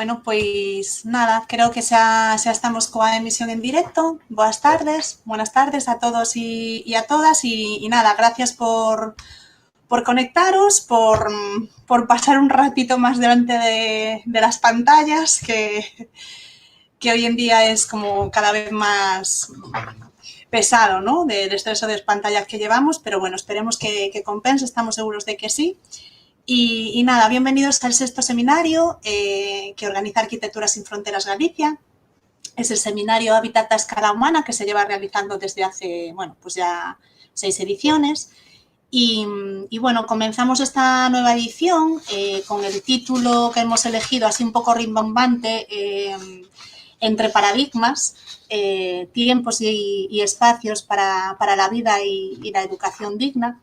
Bueno, pois nada, creo que xa estamos coa emisión en directo. Buenas tardes a todos e a todas e nada, gracias por conectaros, por pasar un ratito más delante de las pantallas, que hoy en día es como cada vez más pesado, ¿no? Del exceso de pantallas que llevamos, pero bueno, esperemos que compense, estamos seguros de que sí. Y nada, bienvenidos al sexto seminario que organiza Arquitectura sin Fronteras Galicia. Es el seminario Hábitat a escala humana que se lleva realizando desde hace, bueno, pues ya 6 ediciones. Y bueno, comenzamos esta nueva edición con el título que hemos elegido, así un poco rimbombante, Entre paradigmas, tiempos y espacios para la vida y la educación digna.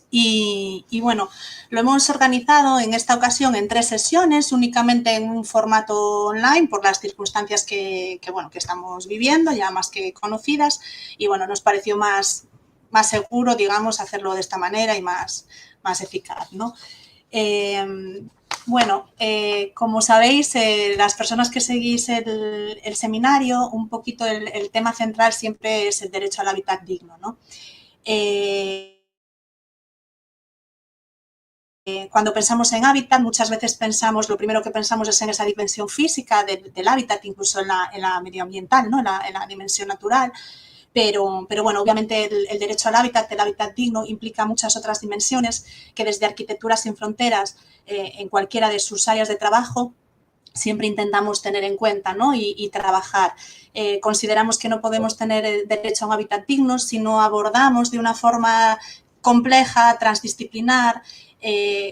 Y bueno, lo hemos organizado en esta ocasión en 3 sesiones, únicamente en un formato online por las circunstancias que estamos viviendo, ya más que conocidas, y bueno, nos pareció más seguro, digamos, hacerlo de esta manera y más eficaz, ¿no? Como sabéis, las personas que seguís el seminario, un poquito el tema central siempre es el derecho al hábitat digno, ¿no? Cuando pensamos en hábitat, muchas veces lo primero que pensamos es en esa dimensión física del hábitat, incluso en la medioambiental, ¿no? en la dimensión natural. Pero bueno, obviamente el derecho al hábitat, el hábitat digno, implica muchas otras dimensiones que desde Arquitectura sin Fronteras, en cualquiera de sus áreas de trabajo, siempre intentamos tener en cuenta, ¿no? y trabajar. Consideramos que no podemos tener el derecho a un hábitat digno si no abordamos de una forma compleja, transdisciplinar,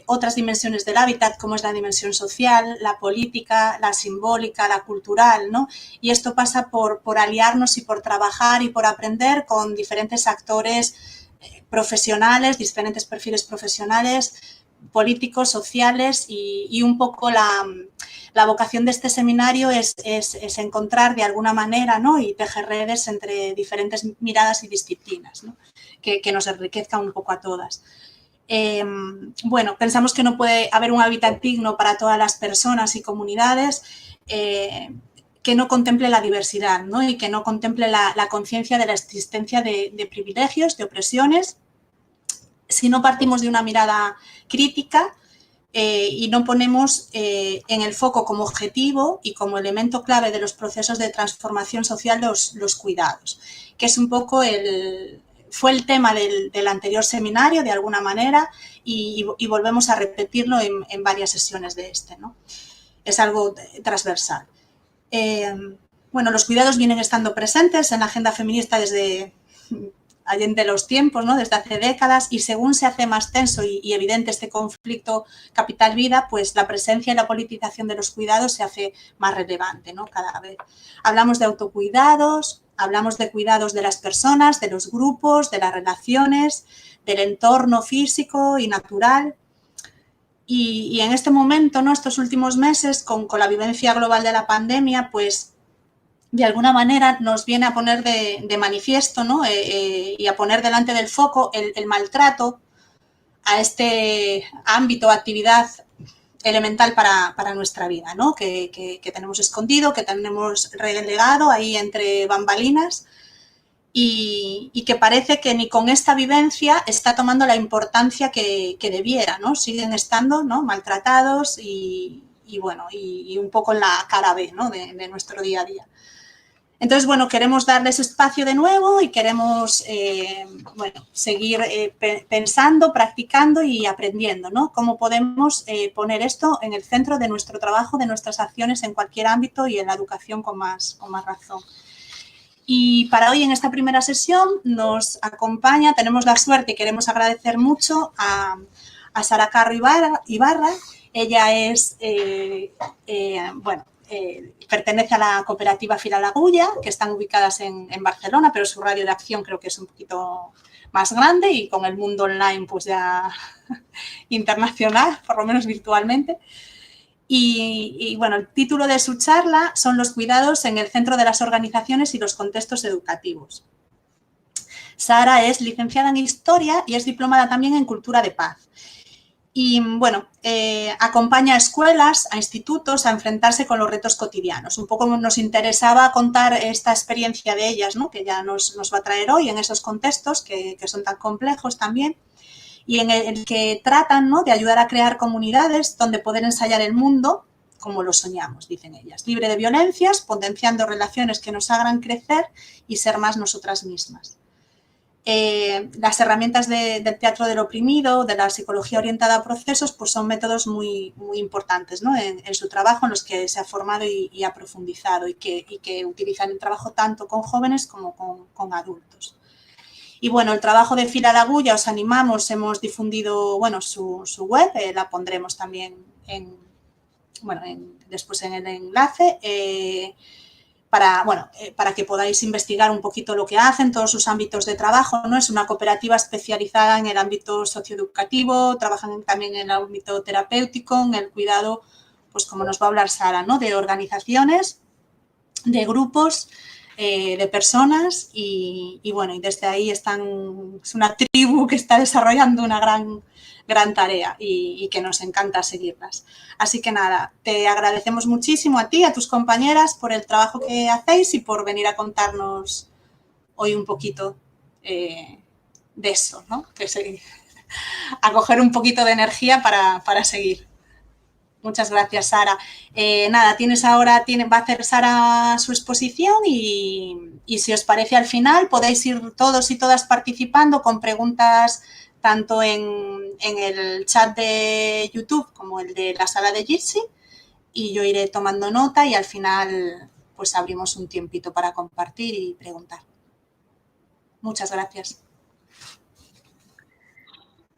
otras dimensiones del hábitat, como es la dimensión social, la política, la simbólica, la cultural, ¿no? Y esto pasa por aliarnos y por trabajar y por aprender con diferentes actores profesionales, diferentes perfiles profesionales, políticos, sociales y un poco la vocación de este seminario es encontrar de alguna manera, ¿no? y tejer redes entre diferentes miradas y disciplinas, ¿no? que nos enriquezcan un poco a todas. Bueno, pensamos que no puede haber un hábitat digno para todas las personas y comunidades que no contemple la diversidad, ¿no? y que no contemple la conciencia de la existencia de privilegios, de opresiones, si no partimos de una mirada crítica y no ponemos en el foco como objetivo y como elemento clave de los procesos de transformación social los cuidados, que es un poco fue el tema del anterior seminario, de alguna manera, y volvemos a repetirlo en varias sesiones de este, ¿no? Es algo transversal. Bueno, los cuidados vienen estando presentes en la agenda feminista desde allende los tiempos, ¿no? Desde hace décadas, y según se hace más tenso y evidente este conflicto capital-vida, pues la presencia y la politización de los cuidados se hace más relevante, ¿no? Cada vez. Hablamos de autocuidados, hablamos de cuidados de las personas, de los grupos, de las relaciones, del entorno físico y natural. Y en este momento, ¿no? Estos últimos meses, con la vivencia global de la pandemia, pues de alguna manera nos viene a poner de manifiesto, ¿no? Y a poner delante del foco el maltrato a este ámbito, actividad elemental para nuestra vida, ¿no? que tenemos escondido, que tenemos relegado ahí entre bambalinas y que parece que ni con esta vivencia está tomando la importancia que debiera, ¿no? Siguen estando, ¿no? maltratados y bueno, y un poco en la cara B, ¿no? de nuestro día a día. Entonces, bueno, queremos darles espacio de nuevo y queremos, seguir pensando, practicando y aprendiendo, ¿no? Cómo podemos poner esto en el centro de nuestro trabajo, de nuestras acciones en cualquier ámbito y en la educación con más razón. Y para hoy, en esta primera sesión, nos acompaña, tenemos la suerte y queremos agradecer mucho a Sara Carro Ibarra. Ella es, pertenece a la cooperativa Fira Lagulla, que están ubicadas en Barcelona, pero su radio de acción creo que es un poquito más grande y con el mundo online pues ya internacional, por lo menos virtualmente. Y bueno, el título de su charla son los cuidados en el centro de las organizaciones y los contextos educativos. Sara es licenciada en Historia y es diplomada también en Cultura de Paz. Y bueno, acompaña a escuelas, a institutos a enfrentarse con los retos cotidianos. Un poco nos interesaba contar esta experiencia de ellas, ¿no? Que ya nos va a traer hoy en esos contextos que son tan complejos también, y en el que tratan, ¿no?, de ayudar a crear comunidades donde poder ensayar el mundo como lo soñamos, dicen ellas, libre de violencias, potenciando relaciones que nos hagan crecer y ser más nosotras mismas. Las herramientas del teatro del oprimido, de la psicología orientada a procesos, pues son métodos muy importantes, ¿no?, en su trabajo, en los que se ha formado y ha profundizado, y que utilizan el trabajo tanto con jóvenes como con adultos. Y bueno, el trabajo de Fila la Agulla, os animamos, hemos difundido, bueno, su web, la pondremos también después en el enlace, para que podáis investigar un poquito lo que hacen, todos sus ámbitos de trabajo, ¿no? Es una cooperativa especializada en el ámbito socioeducativo, trabajan también en el ámbito terapéutico, en el cuidado, pues como nos va a hablar Sara, ¿no?, de organizaciones, de grupos, de personas, y bueno, y desde ahí es una tribu que está desarrollando una gran tarea y que nos encanta seguirlas. Así que nada, te agradecemos muchísimo a ti, a tus compañeras, por el trabajo que hacéis y por venir a contarnos hoy un poquito de eso, ¿no? A coger un poquito de energía para seguir. Muchas gracias, Sara. Nada, va a hacer Sara su exposición y si os parece, al final podéis ir todos y todas participando con preguntas tanto en el chat de YouTube como el de la sala de Jitsi, y yo iré tomando nota y al final pues abrimos un tiempito para compartir y preguntar. Muchas gracias.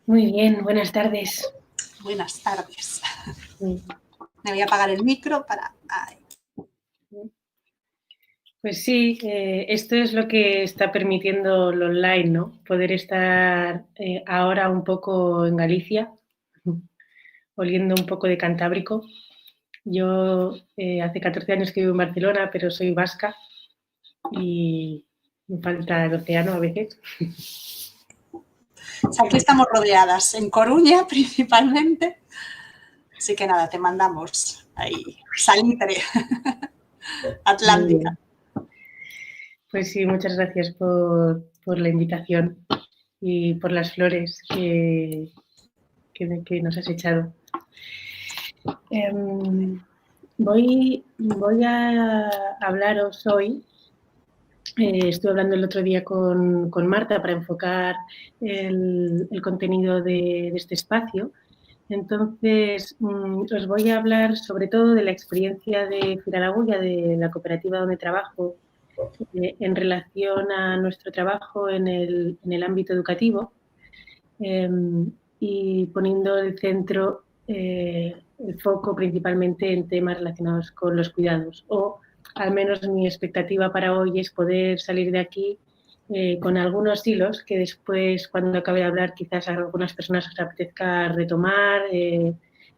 Muy bien, buenas tardes. Buenas tardes. Sí. Me voy a apagar el micro para... Ahí. Pues sí, esto es lo que está permitiendo lo online, ¿no? Poder estar ahora un poco en Galicia, oliendo un poco de Cantábrico. Yo hace 14 años que vivo en Barcelona, pero soy vasca y me falta el océano a veces. O sea, aquí estamos rodeadas, en Coruña principalmente. Así que nada, te mandamos ahí salitre atlántica. Pues sí, muchas gracias por la invitación y por las flores que nos has echado. Voy a hablaros hoy. Estuve hablando el otro día con Marta para enfocar el contenido de este espacio. Entonces, os voy a hablar sobre todo de la experiencia de Fila la Agulla, de la cooperativa donde trabajo, en relación a nuestro trabajo en el ámbito educativo, y poniendo el centro, el foco principalmente en temas relacionados con los cuidados, o al menos mi expectativa para hoy es poder salir de aquí con algunos hilos que después, cuando acabe de hablar, quizás a algunas personas os apetezca retomar,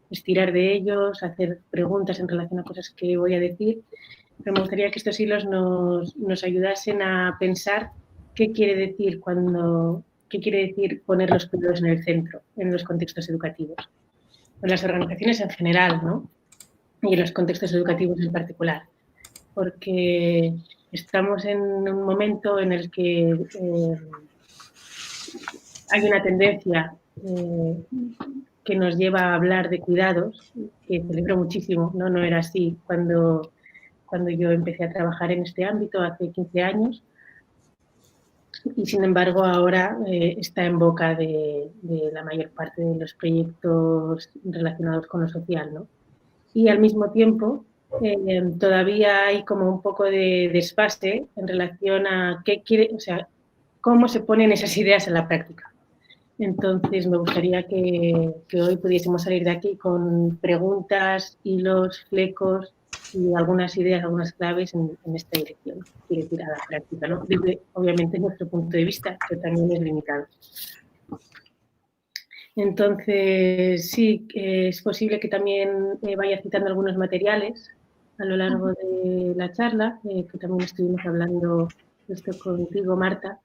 estirar de ellos, hacer preguntas en relación a cosas que voy a decir. Pero me gustaría que estos hilos nos ayudasen a pensar qué quiere decir poner los cuidados en el centro, en los contextos educativos, en las organizaciones en general, ¿no? Y en los contextos educativos en particular. Porque estamos en un momento en el que hay una tendencia que nos lleva a hablar de cuidados, que celebro muchísimo, ¿no? No era así cuando yo empecé a trabajar en este ámbito hace 15 años, y sin embargo ahora está en boca de la mayor parte de los proyectos relacionados con lo social, ¿no? Y al mismo tiempo todavía hay como un poco de desfase en relación a cómo se ponen esas ideas en la práctica. Entonces me gustaría que hoy pudiésemos salir de aquí con preguntas, hilos, flecos y algunas ideas, algunas claves en esta dirección, quiere decir, a la práctica, ¿no? Desde, obviamente, nuestro punto de vista, que también es limitado. Entonces, sí, es posible que también vaya citando algunos materiales a lo largo de la charla, que también estuvimos hablando esto contigo, Marta,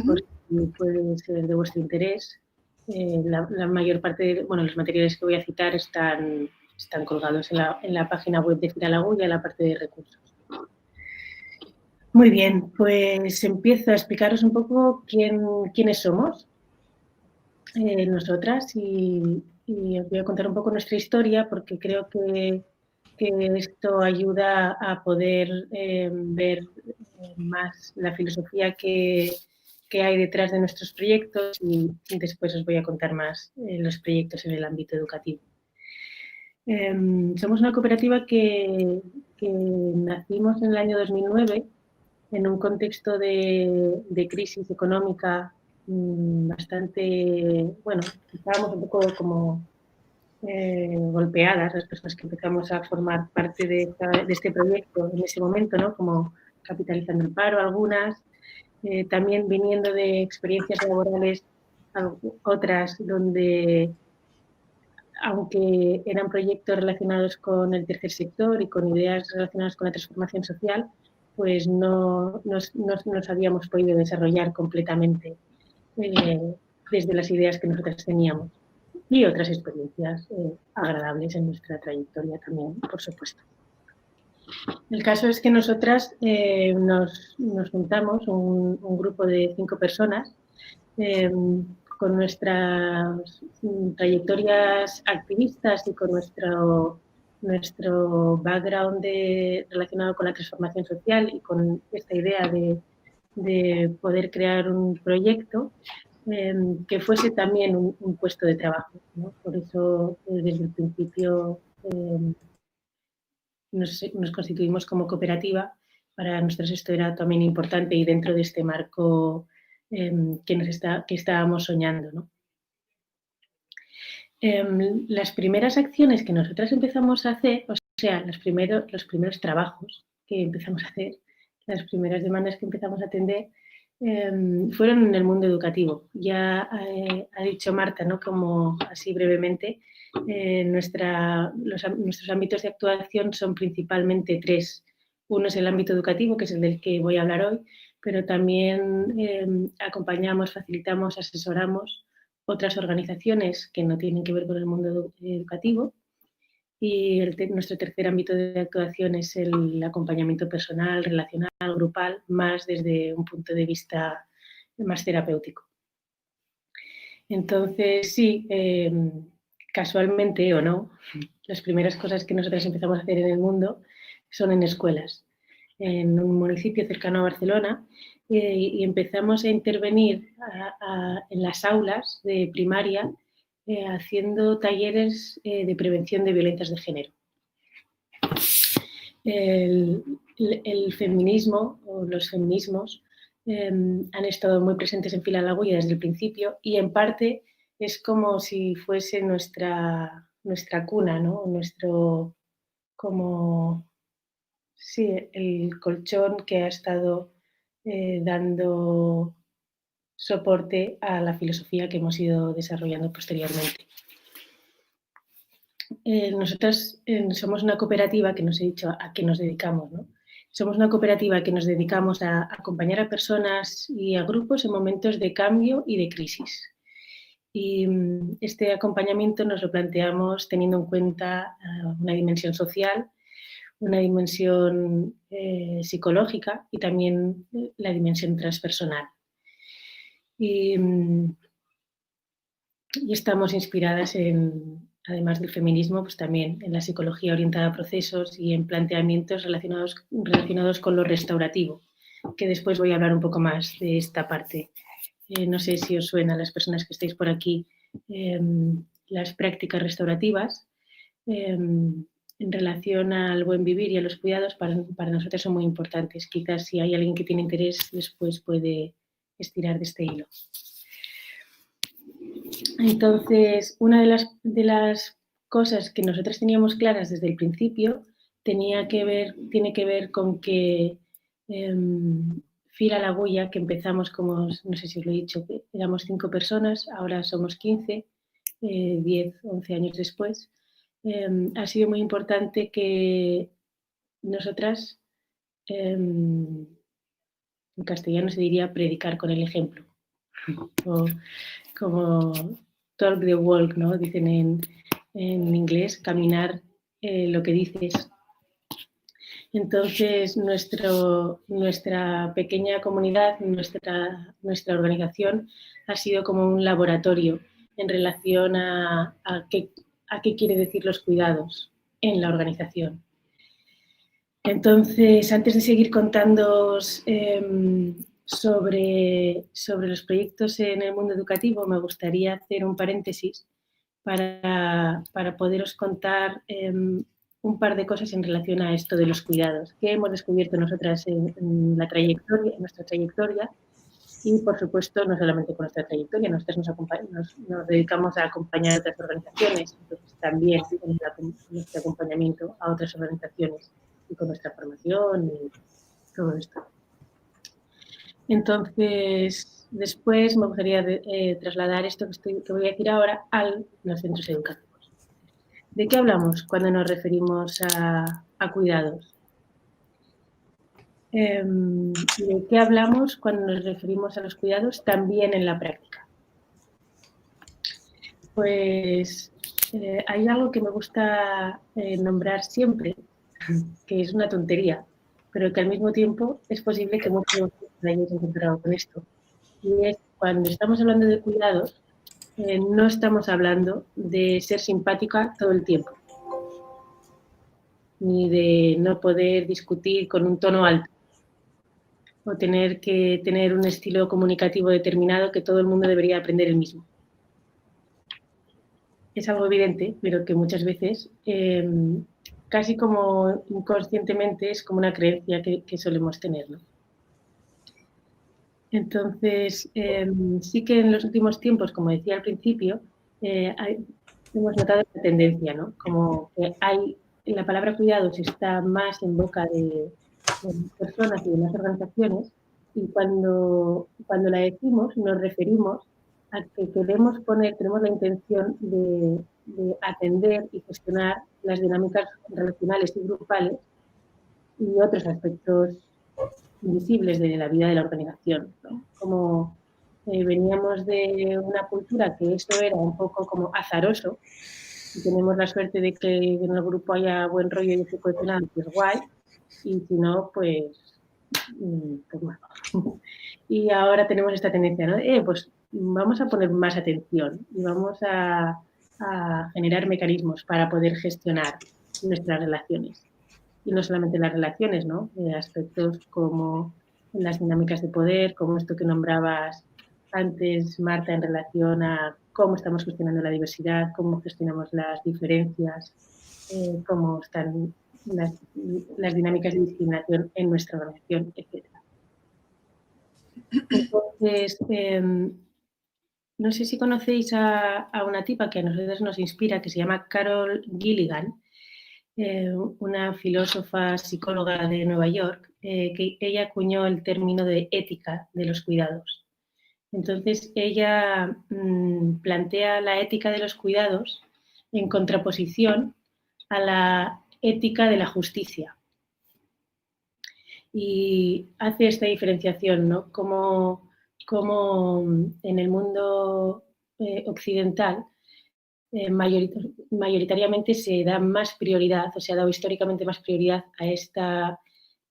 por si puede ser de vuestro interés. la mayor parte de los materiales que voy a citar están colgados en la página web de Fira Lagulla, en la parte de recursos. Muy bien, pues empiezo a explicaros un poco quiénes somos nosotras y os voy a contar un poco nuestra historia porque creo que esto ayuda a poder ver más la filosofía que hay detrás de nuestros proyectos y después os voy a contar más los proyectos en el ámbito educativo. Somos una cooperativa que nacimos en el año 2009 en un contexto de crisis económica bastante, estábamos un poco como golpeadas las personas que empezamos a formar parte de este proyecto en ese momento, ¿no? Como capitalizando el paro algunas, también viniendo de experiencias laborales otras donde, aunque eran proyectos relacionados con el tercer sector y con ideas relacionadas con la transformación social, pues no nos habíamos podido desarrollar completamente desde las ideas que nosotras teníamos y otras experiencias agradables en nuestra trayectoria también, por supuesto. El caso es que nosotras nos juntamos, un grupo de 5 personas, con nuestras trayectorias activistas y con nuestro background relacionado con la transformación social y con esta idea de poder crear un proyecto que fuese también un puesto de trabajo, ¿no? Por eso, desde el principio, nos constituimos como cooperativa. Para nosotros esto era también importante y dentro de este marco que estábamos soñando, ¿no? Las primeras acciones que nosotras empezamos a hacer, o sea, los primeros trabajos que empezamos a hacer, las primeras demandas que empezamos a atender, fueron en el mundo educativo. Ya ha dicho Marta, ¿no? Como así brevemente, nuestros ámbitos de actuación son principalmente 3. Uno es el ámbito educativo, que es el del que voy a hablar hoy, pero también acompañamos, facilitamos, asesoramos otras organizaciones que no tienen que ver con el mundo educativo. Y nuestro tercer ámbito de actuación es el acompañamiento personal, relacional, grupal, más desde un punto de vista más terapéutico. Entonces, sí, casualmente o no, las primeras cosas que nosotros empezamos a hacer en el mundo son en escuelas. En un municipio cercano a Barcelona, y empezamos a intervenir en las aulas de primaria haciendo talleres de prevención de violencias de género. El feminismo o los feminismos han estado muy presentes en Fira Lagulla desde el principio y en parte es como si fuese nuestra cuna, ¿no? Nuestro, como, sí, el colchón que ha estado dando soporte a la filosofía que hemos ido desarrollando posteriormente. Nosotros somos una cooperativa que nos he dicho a qué nos dedicamos, ¿no? Somos una cooperativa que nos dedicamos a acompañar a personas y a grupos en momentos de cambio y de crisis. Y este acompañamiento nos lo planteamos teniendo en cuenta una dimensión social, una dimensión psicológica y también la dimensión transpersonal. Y estamos inspiradas además del feminismo, pues también en la psicología orientada a procesos y en planteamientos relacionados con lo restaurativo, que después voy a hablar un poco más de esta parte. No sé si os suena a las personas que estáis por aquí las prácticas restaurativas en relación al buen vivir y a los cuidados para nosotros son muy importantes. Quizás si hay alguien que tiene interés después puede estirar de este hilo. Entonces, una de las cosas que nosotros teníamos claras desde el principio tiene que ver con que Fira Lagulla, que empezamos como, no sé si os lo he dicho, éramos 5 personas, ahora somos 15, 10, 11 años después, ha sido muy importante que nosotras, en castellano se diría predicar con el ejemplo, o como talk the walk, ¿no? Dicen en inglés, caminar lo que dices. Entonces, nuestra pequeña comunidad, nuestra organización ha sido como un laboratorio en relación a qué quiere decir los cuidados en la organización. Entonces, antes de seguir contándoos sobre los proyectos en el mundo educativo, me gustaría hacer un paréntesis para poderos contar un par de cosas en relación a esto de los cuidados que hemos descubierto nosotras en nuestra trayectoria y, por supuesto, no solamente con nuestra trayectoria, nosotras nos dedicamos a acompañar a otras organizaciones, entonces también con nuestro acompañamiento a otras organizaciones y con nuestra formación y todo esto. Entonces, después me gustaría trasladar esto que voy a decir ahora a los centros educativos. ¿De qué hablamos cuando nos referimos a cuidados? ¿De qué hablamos cuando nos referimos a los cuidados también en la práctica? Pues hay algo que me gusta nombrar siempre, que es una tontería, pero que al mismo tiempo es posible que muchos de vosotros hayáis encontrado con esto. Y es cuando estamos hablando de cuidados, no estamos hablando de ser simpática todo el tiempo, ni de no poder discutir con un tono alto, o tener que tener un estilo comunicativo determinado que todo el mundo debería aprender el mismo. Es algo evidente, pero que muchas veces, casi como inconscientemente, es como una creencia que solemos tener, ¿no? Entonces, sí que en los últimos tiempos, como decía al principio, hemos notado esta tendencia, ¿no? Como que la palabra cuidados está más en boca de personas y de las organizaciones, y cuando la decimos nos referimos a que tenemos la intención de atender y gestionar las dinámicas relacionales y grupales y otros aspectos invisibles de la vida de la organización, ¿no? Como veníamos de una cultura que esto era un poco como azaroso, y tenemos la suerte de que en el grupo haya buen rollo y esté cohesionado, pues guay, y si no, pues bueno. Y ahora tenemos esta tendencia, ¿no? Pues vamos a poner más atención y vamos a generar mecanismos para poder gestionar nuestras relaciones. Y no solamente las relaciones, ¿no? Aspectos como las dinámicas de poder, como esto que nombrabas antes, Marta, en relación a cómo estamos gestionando la diversidad, cómo gestionamos las diferencias, cómo están las dinámicas de discriminación en nuestra organización, etc. Entonces, no sé si conocéis a una tipa que a nosotros nos inspira, que se llama Carol Gilligan, una filósofa psicóloga de Nueva York, que ella acuñó el término de ética de los cuidados. Entonces, ella plantea la ética de los cuidados en contraposición a la ética de la justicia. Y hace esta diferenciación, ¿no? Como en el mundo occidental, mayoritariamente se da más prioridad, o se ha dado históricamente más prioridad a esta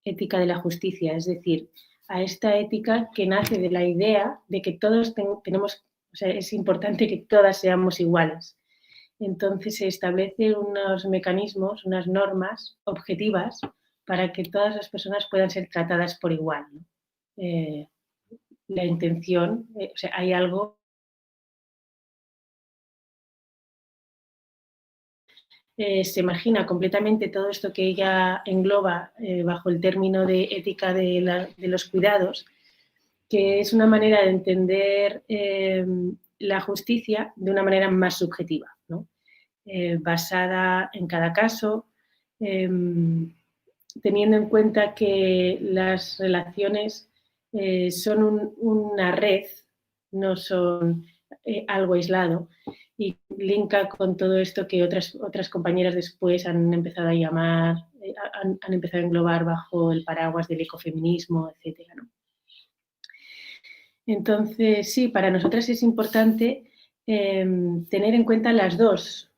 ética de la justicia, es decir, a esta ética que nace de la idea de que todos tenemos, o sea, es importante que todas seamos iguales. Entonces se establecen unos mecanismos, unas normas objetivas para que todas las personas puedan ser tratadas por igual, ¿no? La intención, o sea, hay algo se margina completamente todo esto que ella engloba bajo el término de ética de los cuidados, que es una manera de entender la justicia de una manera más subjetiva, ¿no? Basada en cada caso, teniendo en cuenta que las relaciones son una red, no son algo aislado, y linka con todo esto que otras compañeras después han empezado a llamar, han empezado a englobar bajo el paraguas del ecofeminismo, etcétera, ¿no? Entonces, sí, para nosotras es importante tener en cuenta las dos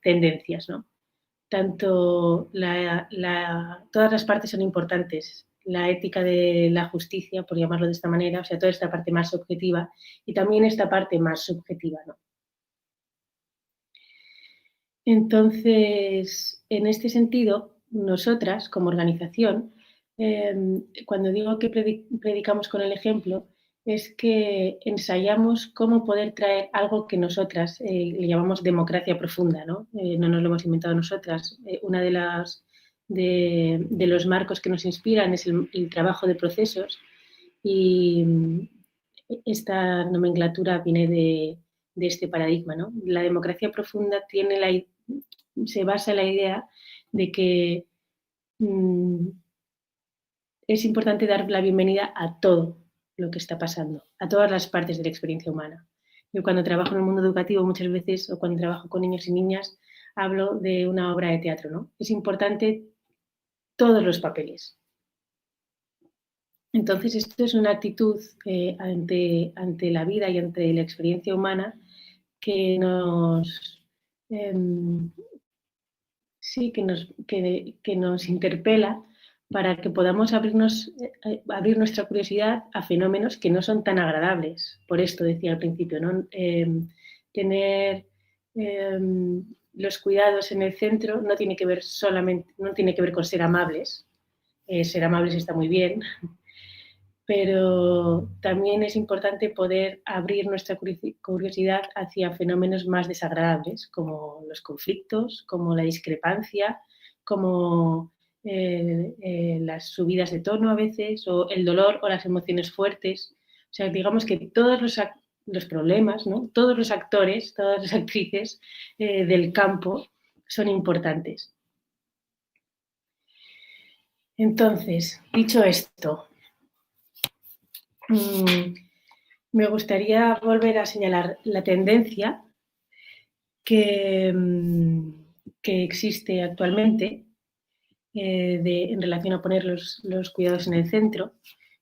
tendencias, ¿no? Tanto todas las partes son importantes, la ética de la justicia, por llamarlo de esta manera, o sea, toda esta parte más objetiva y también esta parte más subjetiva, ¿no? Entonces, en este sentido, nosotras, como organización, cuando digo que predicamos con el ejemplo, es que ensayamos cómo poder traer algo que nosotras le llamamos democracia profunda, ¿no? No nos lo hemos inventado nosotras. Una de los marcos que nos inspiran es el trabajo de procesos y esta nomenclatura viene de este paradigma, ¿no? La democracia profunda se basa en la idea de que es importante dar la bienvenida a todo lo que está pasando, a todas las partes de la experiencia humana. Yo cuando trabajo en el mundo educativo muchas veces, o cuando trabajo con niños y niñas, hablo de una obra de teatro, ¿no? Es importante todos los papeles. Entonces, esto es una actitud ante la vida y ante la experiencia humana que sí, que nos interpela para que podamos abrir nuestra curiosidad a fenómenos que no son tan agradables. Por esto decía al principio, ¿no? Tener los cuidados en el centro no tiene que ver con ser amables. Ser amables está muy bien, pero también es importante poder abrir nuestra curiosidad hacia fenómenos más desagradables, como los conflictos, como la discrepancia, como las subidas de tono a veces, o el dolor o las emociones fuertes. O sea, digamos que todos los problemas, ¿no? Todos los actores, todas las actrices del campo son importantes. Entonces, dicho esto, me gustaría volver a señalar la tendencia que existe actualmente en relación a poner los cuidados en el centro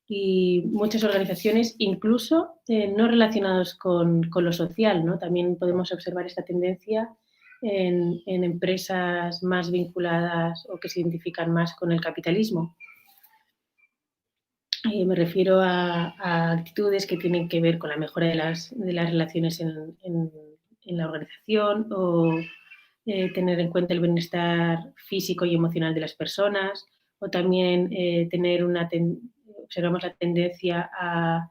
y muchas organizaciones, incluso no relacionados con lo social, ¿no? También podemos observar esta tendencia en empresas más vinculadas o que se identifican más con el capitalismo. Me refiero a actitudes que tienen que ver con la mejora de las relaciones en la organización o tener en cuenta el bienestar físico y emocional de las personas o también observamos la tendencia a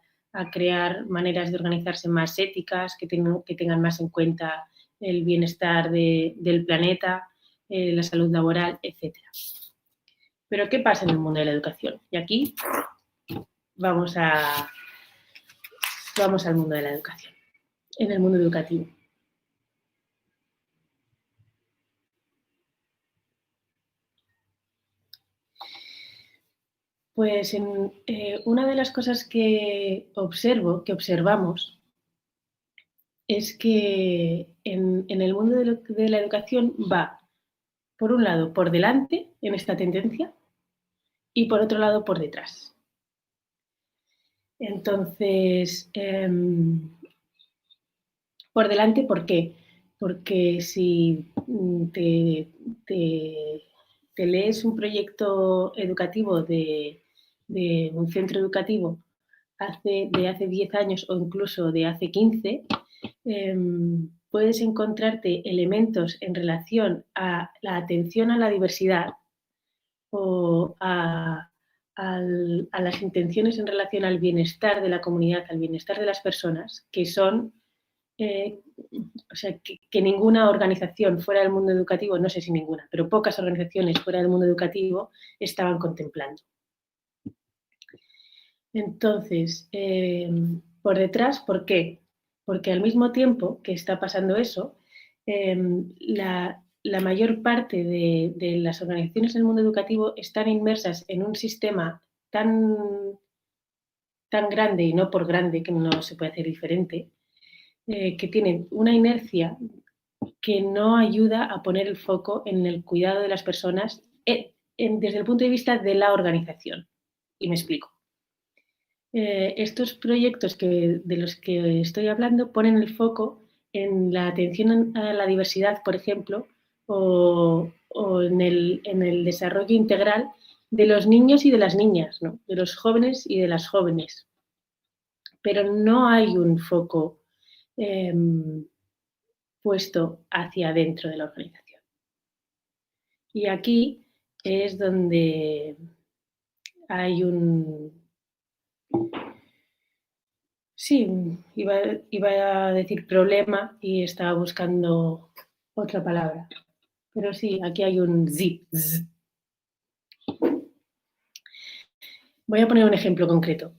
crear maneras de organizarse más éticas, que tengan más en cuenta el bienestar del planeta, la salud laboral, etc. Pero ¿qué pasa en el mundo de la educación? Y aquí vamos al mundo de la educación, en el mundo educativo. Pues una de las cosas que observamos, es que en el mundo de la educación va, por un lado, por delante en esta tendencia y por otro lado, por detrás. Entonces, por delante, ¿por qué? Porque si te lees un proyecto educativo de un centro educativo de hace 10 años o incluso de hace 15, puedes encontrarte elementos en relación a la atención a la diversidad o a las intenciones en relación al bienestar de la comunidad, al bienestar de las personas, que son, o sea, que ninguna organización fuera del mundo educativo, no sé si ninguna, pero pocas organizaciones fuera del mundo educativo estaban contemplando. Entonces, por detrás, ¿por qué? Porque al mismo tiempo que está pasando eso, la mayor parte de las organizaciones del mundo educativo están inmersas en un sistema tan grande, y no por grande, que no se puede hacer diferente, que tienen una inercia que no ayuda a poner el foco en el cuidado de las personas desde el punto de vista de la organización. Y me explico. estos proyectos de los que estoy hablando ponen el foco en la atención a la diversidad, por ejemplo, o en el desarrollo integral de los niños y de las niñas, ¿no? De los jóvenes y de las jóvenes. Pero no hay un foco puesto hacia adentro de la organización. Y aquí es donde hay sí, iba a decir problema y estaba buscando otra palabra. Pero sí, aquí hay un zip. Voy a poner un ejemplo concreto.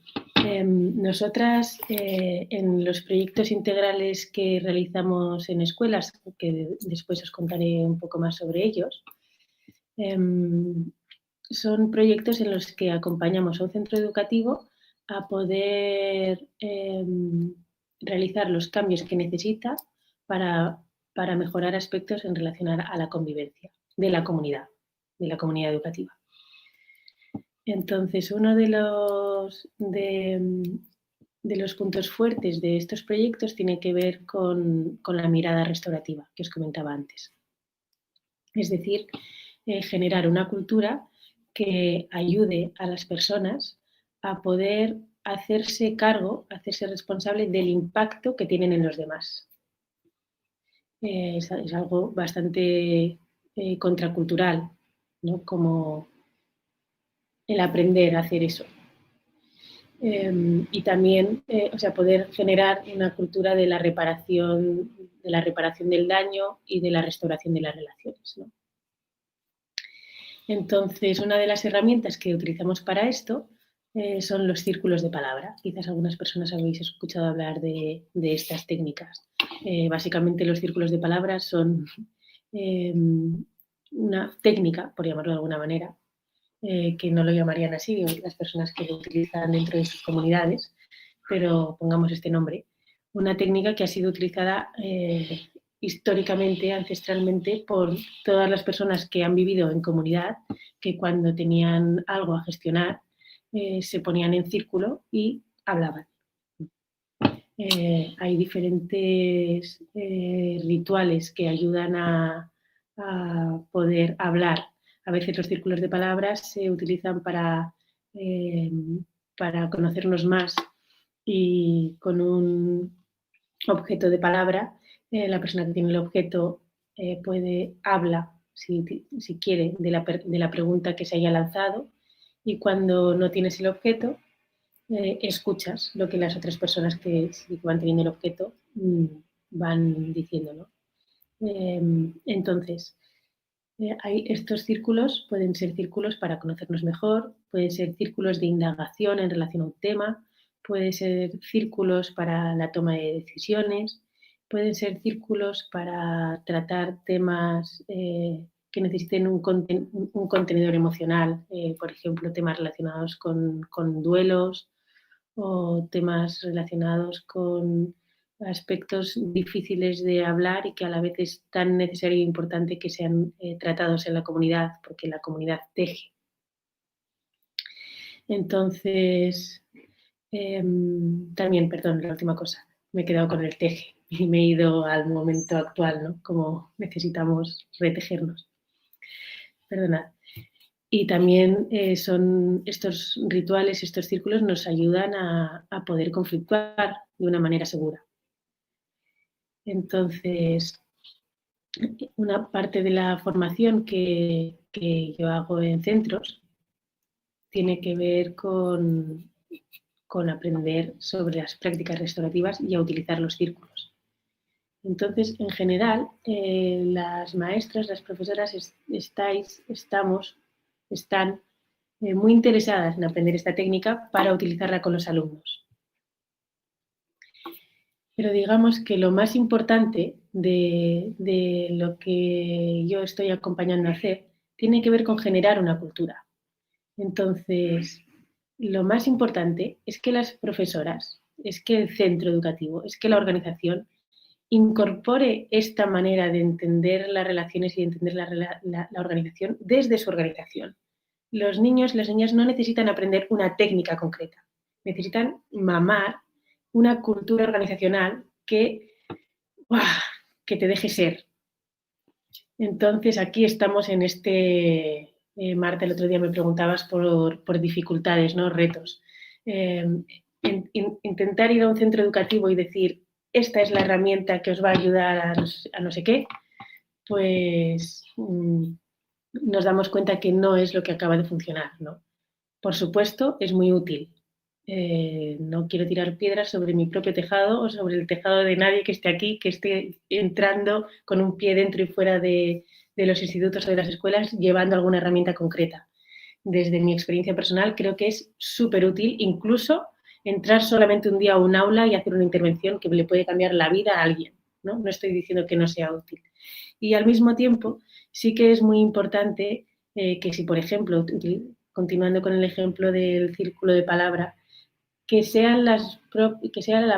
Nosotras, en los proyectos integrales que realizamos en escuelas, que después os contaré un poco más sobre ellos, son proyectos en los que acompañamos a un centro educativo a poder realizar los cambios que necesita para mejorar aspectos en relación a la convivencia de la comunidad educativa. Entonces, uno de los puntos fuertes de estos proyectos tiene que ver con la mirada restaurativa que os comentaba antes. Es decir, generar una cultura que ayude a las personas a poder hacerse cargo, hacerse responsable del impacto que tienen en los demás. Es algo bastante contracultural, ¿no? Como el aprender a hacer eso. Y también, poder generar una cultura de la reparación del daño y de la restauración de las relaciones, ¿no? Entonces, una de las herramientas que utilizamos para esto son los círculos de palabra. Quizás algunas personas habéis escuchado hablar de estas técnicas. Básicamente, los círculos de palabra son una técnica, por llamarlo de alguna manera, que no lo llamarían así las personas que lo utilizan dentro de sus comunidades, pero pongamos este nombre. Una técnica que ha sido utilizada históricamente, ancestralmente, por todas las personas que han vivido en comunidad, que cuando tenían algo a gestionar, se ponían en círculo y hablaban. Hay diferentes rituales que ayudan a poder hablar. A veces los círculos de palabras se utilizan para conocernos más y con un objeto de palabra, la persona que tiene el objeto habla, si quiere, de la pregunta que se haya lanzado, y cuando no tienes el objeto, escuchas lo que las otras personas que van teniendo el objeto van diciendo, ¿no? Entonces, estos círculos pueden ser círculos para conocernos mejor, pueden ser círculos de indagación en relación a un tema, pueden ser círculos para la toma de decisiones, pueden ser círculos para tratar temas que necesiten un contenedor emocional, por ejemplo, temas relacionados con duelos o temas relacionados con aspectos difíciles de hablar y que a la vez es tan necesario e importante que sean tratados en la comunidad, porque la comunidad teje. Entonces, también, perdón, la última cosa, me he quedado con el teje y me he ido al momento actual, ¿no? Como necesitamos retejernos. Perdonad. Y también son estos rituales, estos círculos nos ayudan a poder conflictuar de una manera segura. Entonces, una parte de la formación que yo hago en centros tiene que ver con aprender sobre las prácticas restaurativas y a utilizar los círculos. Entonces, en general, las maestras, las profesoras están muy interesadas en aprender esta técnica para utilizarla con los alumnos. Pero digamos que lo más importante de lo que yo estoy acompañando a hacer tiene que ver con generar una cultura. Entonces, lo más importante es que las profesoras, es que el centro educativo, es que la organización incorpore esta manera de entender las relaciones y de entender la organización desde su organización. Los niños y las niñas no necesitan aprender una técnica concreta, necesitan mamar una cultura organizacional que te deje ser. Entonces, aquí estamos en Marta, el otro día me preguntabas por dificultades, ¿no? Retos. Intentar ir a un centro educativo y decir, esta es la herramienta que os va a ayudar a no sé qué, pues nos damos cuenta que no es lo que acaba de funcionar, ¿no? Por supuesto, es muy útil. No quiero tirar piedras sobre mi propio tejado o sobre el tejado de nadie que esté aquí, que esté entrando con un pie dentro y fuera de los institutos o de las escuelas llevando alguna herramienta concreta. Desde mi experiencia personal creo que es súper útil, incluso entrar solamente un día a un aula y hacer una intervención que le puede cambiar la vida a alguien, ¿no? No estoy diciendo que no sea útil. Y al mismo tiempo sí que es muy importante que si, por ejemplo, continuando con el ejemplo del círculo de palabra, que sea la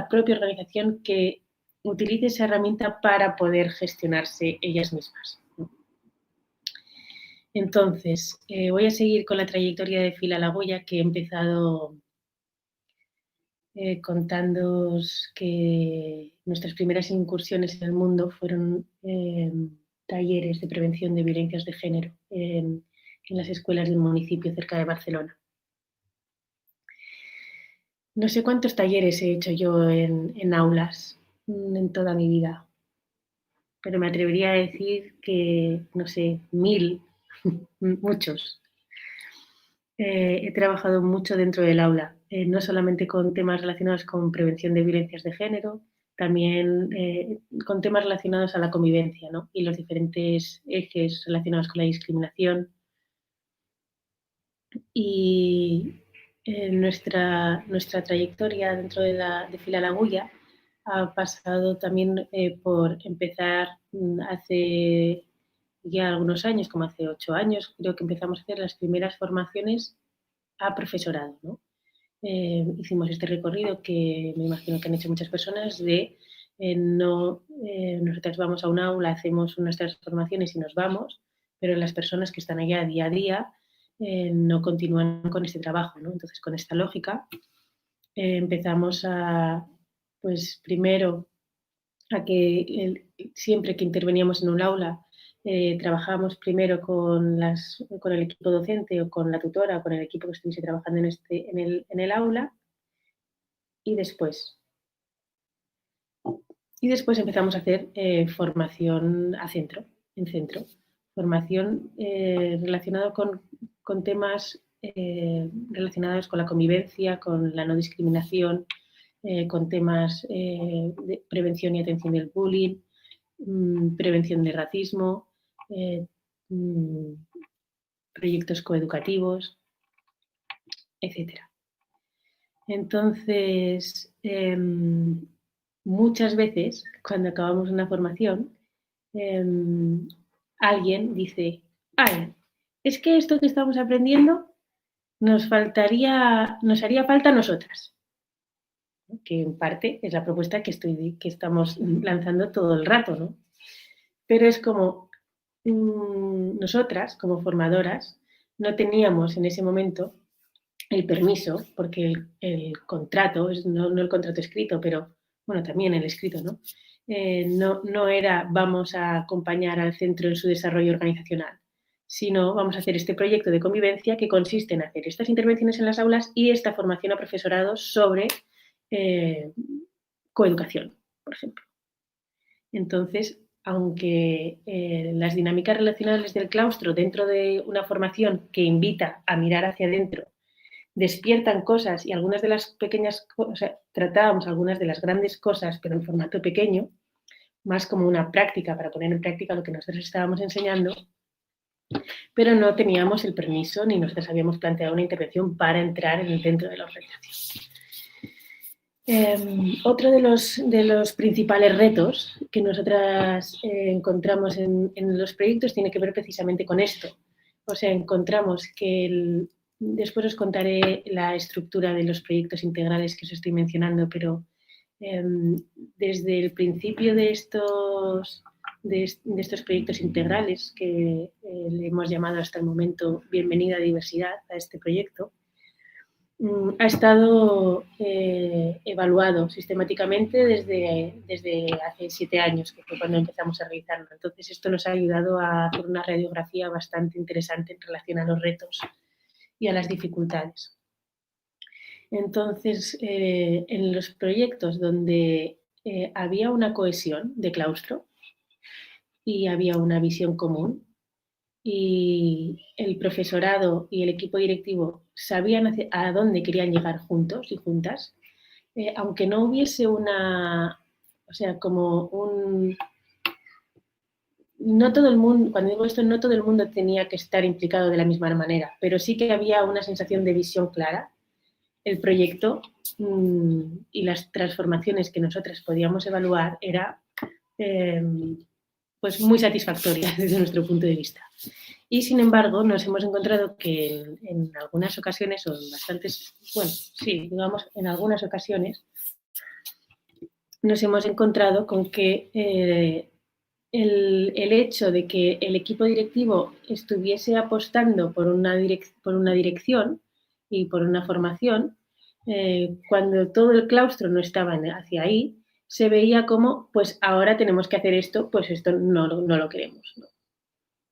propia organización que utilice esa herramienta para poder gestionarse ellas mismas. Entonces, voy a seguir con la trayectoria de Fila la Goya, que he empezado contándoos que nuestras primeras incursiones en el mundo fueron talleres de prevención de violencias de género en las escuelas de un municipio cerca de Barcelona. No sé cuántos talleres he hecho yo en aulas en toda mi vida, pero me atrevería a decir que, no sé, 1000, muchos. He trabajado mucho dentro del aula, no solamente con temas relacionados con prevención de violencias de género, también con temas relacionados a la convivencia, ¿no? Y los diferentes ejes relacionados con la discriminación. Y nuestra trayectoria dentro de Fila la Goya ha pasado también por empezar hace ya algunos años, como hace 8 años, creo que empezamos a hacer las primeras formaciones a profesorado, ¿no? Hicimos este recorrido que me imagino que han hecho muchas personas de nosotros vamos a un aula, hacemos nuestras formaciones y nos vamos, pero las personas que están allá día a día no continúan con este trabajo, ¿no? Entonces, con esta lógica, empezamos pues primero, a que siempre que interveníamos en un aula, trabajábamos primero con el equipo docente o con la tutora o con el equipo que estuviese trabajando en el aula y después empezamos a hacer formación en centro, formación relacionada con temas relacionados con la convivencia, con la no discriminación, con temas de prevención y atención del bullying, prevención de racismo, proyectos coeducativos, etc. Entonces, muchas veces cuando acabamos una formación, alguien dice, ay, es que esto que estamos aprendiendo nos haría falta a nosotras. Que en parte es la propuesta que estamos lanzando todo el rato, ¿no? Pero es como nosotras, como formadoras, no teníamos en ese momento el permiso, porque el contrato, no el contrato escrito, pero bueno, también el escrito, ¿no? No era vamos a acompañar al centro en su desarrollo organizacional, sino vamos a hacer este proyecto de convivencia que consiste en hacer estas intervenciones en las aulas y esta formación a profesorado sobre coeducación, por ejemplo. Entonces, aunque las dinámicas relacionales del claustro dentro de una formación que invita a mirar hacia adentro despiertan cosas y algunas de las pequeñas cosas, tratábamos algunas de las grandes cosas, pero en formato pequeño, más como una práctica para poner en práctica lo que nosotros estábamos enseñando, pero no teníamos el permiso ni nosotros habíamos planteado una intervención para entrar dentro de la organización. Otro de los principales retos que nosotras encontramos en los proyectos tiene que ver precisamente con esto. O sea, encontramos que después os contaré la estructura de los proyectos integrales que os estoy mencionando, pero desde el principio de estos proyectos integrales que le hemos llamado hasta el momento Bienvenida a Diversidad a este proyecto, ha estado evaluado sistemáticamente desde hace 7 años, que fue cuando empezamos a realizarlo. Entonces, esto nos ha ayudado a hacer una radiografía bastante interesante en relación a los retos y a las dificultades. Entonces, en los proyectos donde había una cohesión de claustro y había una visión común, y el profesorado y el equipo directivo sabían a dónde querían llegar juntos y juntas, aunque no hubiese una, o sea, como un... No todo el mundo, cuando digo esto, no todo el mundo tenía que estar implicado de la misma manera, pero sí que había una sensación de visión clara. El proyecto y las transformaciones que nosotras podíamos evaluar era pues muy satisfactoria desde nuestro punto de vista. Y sin embargo, nos hemos encontrado que en algunas ocasiones, o en bastantes, bueno, sí, digamos, en algunas ocasiones, nos hemos encontrado con que el hecho de que el equipo directivo estuviese apostando por una dirección y por una formación, cuando todo el claustro no estaba hacia ahí, se veía como, pues ahora tenemos que hacer esto, pues esto no lo queremos, ¿no?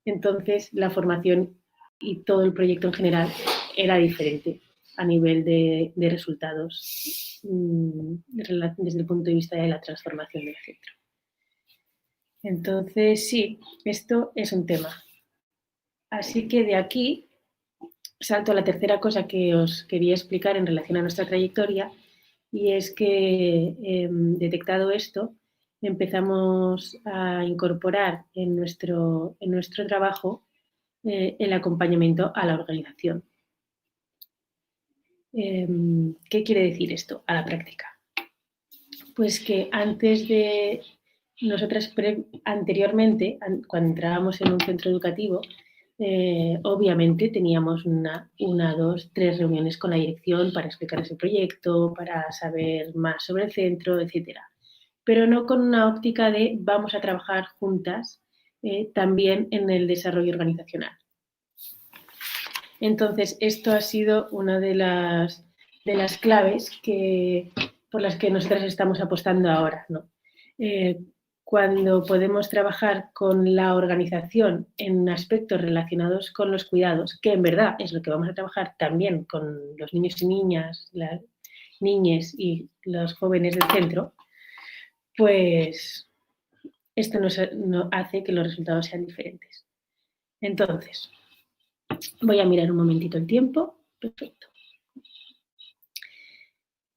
Entonces, la formación y todo el proyecto en general era diferente a nivel de resultados desde el punto de vista de la transformación del centro. Entonces, sí, esto es un tema. Así que de aquí salto a la tercera cosa que os quería explicar en relación a nuestra trayectoria, y es que detectado esto, empezamos a incorporar en nuestro trabajo el acompañamiento a la organización. ¿Qué quiere decir esto a la práctica? Pues que antes de nosotras, anteriormente, cuando entrábamos en un centro educativo, obviamente teníamos una, dos, tres reuniones con la dirección para explicar ese proyecto, para saber más sobre el centro, etc. Pero no con una óptica de vamos a trabajar juntas también en el desarrollo organizacional. Entonces, esto ha sido una de las claves por las que nosotras estamos apostando ahora, ¿no? Cuando podemos trabajar con la organización en aspectos relacionados con los cuidados, que en verdad es lo que vamos a trabajar también con los niños y niñas, las niñas y los jóvenes del centro, pues esto nos hace que los resultados sean diferentes. Entonces, voy a mirar un momentito el tiempo. Perfecto.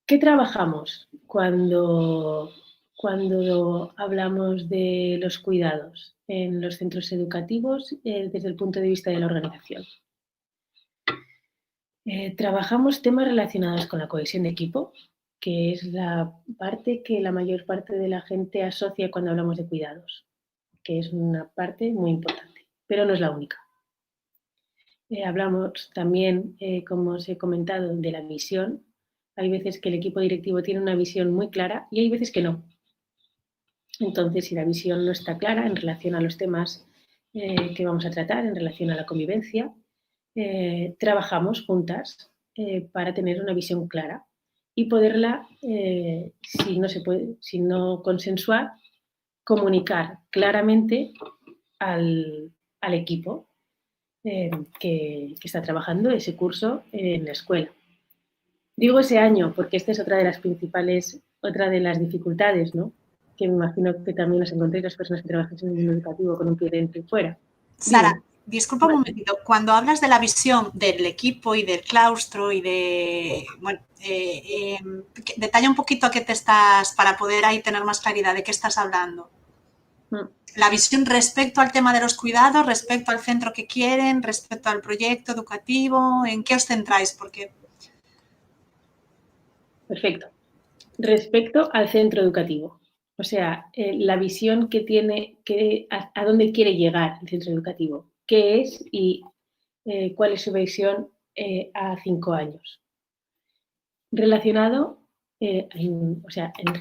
¿Qué trabajamos cuando hablamos de los cuidados en los centros educativos desde el punto de vista de la organización? Trabajamos temas relacionados con la cohesión de equipo, que es la parte que la mayor parte de la gente asocia cuando hablamos de cuidados, que es una parte muy importante, pero no es la única. Hablamos también, como os he comentado, de la visión. Hay veces que el equipo directivo tiene una visión muy clara y hay veces que no. Entonces, si la visión no está clara en relación a los temas que vamos a tratar, en relación a la convivencia, trabajamos juntas para tener una visión clara y poderla, si no consensuar, comunicar claramente al equipo que está trabajando ese curso en la escuela. Digo ese año porque esta es otra de las dificultades, ¿no? Que me imagino que también os encontréis las personas que trabajan en el mundo educativo con un pie dentro y fuera. Sara, disculpa un momentito. Cuando hablas de la visión del equipo y del claustro y de... Bueno, detalla un poquito a qué te estás, para poder ahí tener más claridad de qué estás hablando. La visión respecto al tema de los cuidados, respecto al centro que quieren, respecto al proyecto educativo, ¿en qué os centráis? Porque... Perfecto. Respecto al centro educativo, o sea, la visión que tiene, a dónde quiere llegar el centro educativo, qué es y cuál es su visión a 5 años. Relacionado, en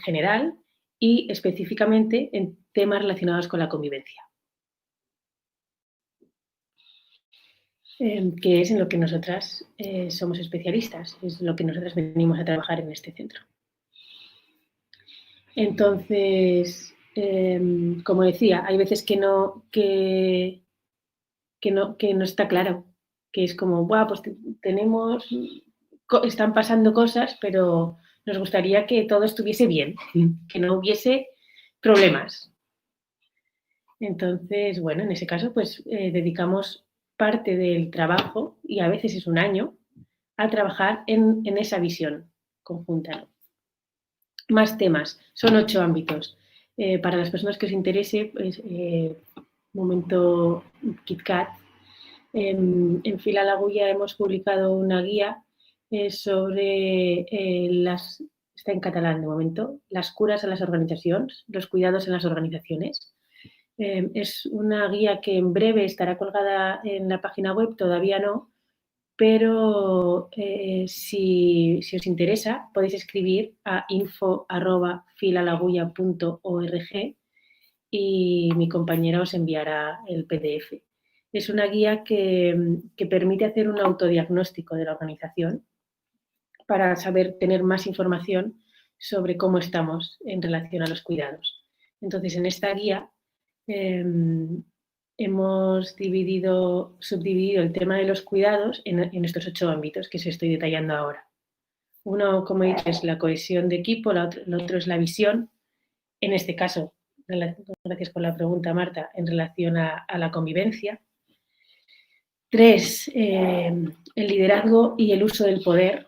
general y específicamente en temas relacionados con la convivencia. que es en lo que nosotras somos especialistas, es lo que nosotras venimos a trabajar en este centro. Entonces, como decía, hay veces que no está claro, que es como, pues están pasando cosas, pero nos gustaría que todo estuviese bien, que no hubiese problemas. Entonces, bueno, en ese caso, pues dedicamos parte del trabajo, y a veces es un año, a trabajar en esa visión conjunta. Más temas, son 8 ámbitos. Para las personas que os interese, pues, momento KitKat, en Fila la Agulla hemos publicado una guía sobre está en catalán de momento, las curas a las organizaciones, los cuidados en las organizaciones. Es una guía que en breve estará colgada en la página web, todavía no, pero si os interesa podéis escribir a info@filalagulla.org y mi compañera os enviará el PDF. Es una guía que permite hacer un autodiagnóstico de la organización para tener más información sobre cómo estamos en relación a los cuidados. Entonces, en esta guía hemos subdividido el tema de los cuidados en estos 8 ámbitos que os estoy detallando ahora. Uno, como he dicho, es la cohesión de equipo, el otro es la visión. En este caso, gracias por la pregunta, Marta, en relación a la convivencia. 3, el liderazgo y el uso del poder.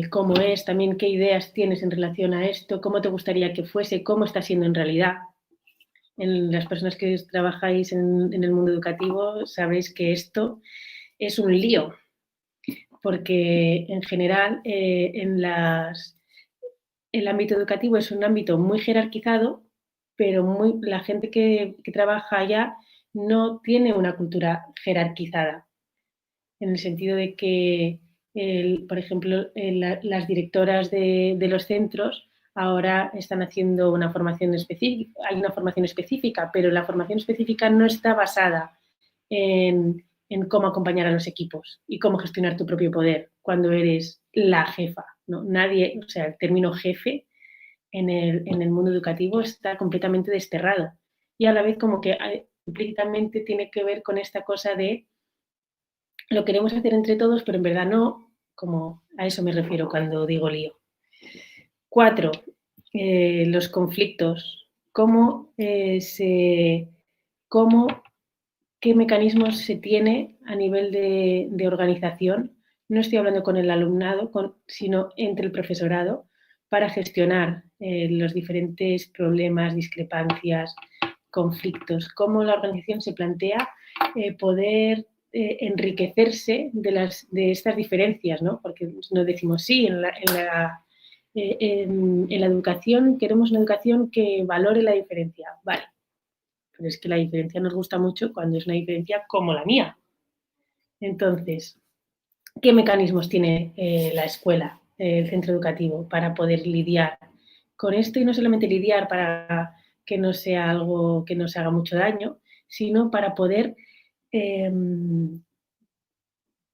Cómo es, también qué ideas tienes en relación a esto, cómo te gustaría que fuese, cómo está siendo en realidad. En las personas que trabajáis en el mundo educativo sabréis que esto es un lío, porque en general el ámbito educativo es un ámbito muy jerarquizado, pero la gente que trabaja allá no tiene una cultura jerarquizada, en el sentido de que, por ejemplo, las directoras de los centros ahora están haciendo una formación específica, hay una formación específica, pero la formación específica no está basada en cómo acompañar a los equipos y cómo gestionar tu propio poder cuando eres la jefa, ¿no? Nadie, o sea, el término jefe en el mundo educativo está completamente desterrado, y a la vez como que implícitamente tiene que ver con esta cosa de lo queremos hacer entre todos, pero en verdad no, como a eso me refiero cuando digo lío. 4, los conflictos. ¿Qué mecanismos se tiene a nivel de organización? No estoy hablando con el alumnado, sino entre el profesorado, para gestionar los diferentes problemas, discrepancias, conflictos. Cómo la organización se plantea poder enriquecerse de estas diferencias, ¿no? Porque nos decimos, sí, en la educación queremos una educación que valore la diferencia. Vale, pero es que la diferencia nos gusta mucho cuando es una diferencia como la mía. Entonces, ¿qué mecanismos tiene la escuela, el centro educativo, para poder lidiar con esto? Y no solamente lidiar para que no sea algo que nos haga mucho daño, sino para poder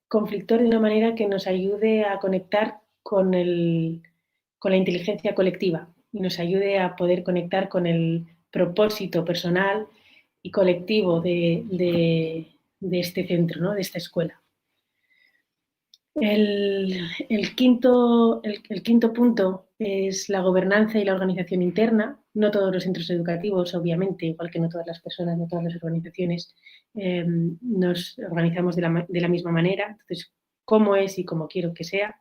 conflictuar de una manera que nos ayude a conectar con la inteligencia colectiva y nos ayude a poder conectar con el propósito personal y colectivo de este centro, ¿no? De esta escuela. El quinto punto es la gobernanza y la organización interna. No todos los centros educativos, obviamente, igual que no todas las personas, no todas las organizaciones, nos organizamos de la misma manera. Entonces, ¿cómo es y cómo quiero que sea?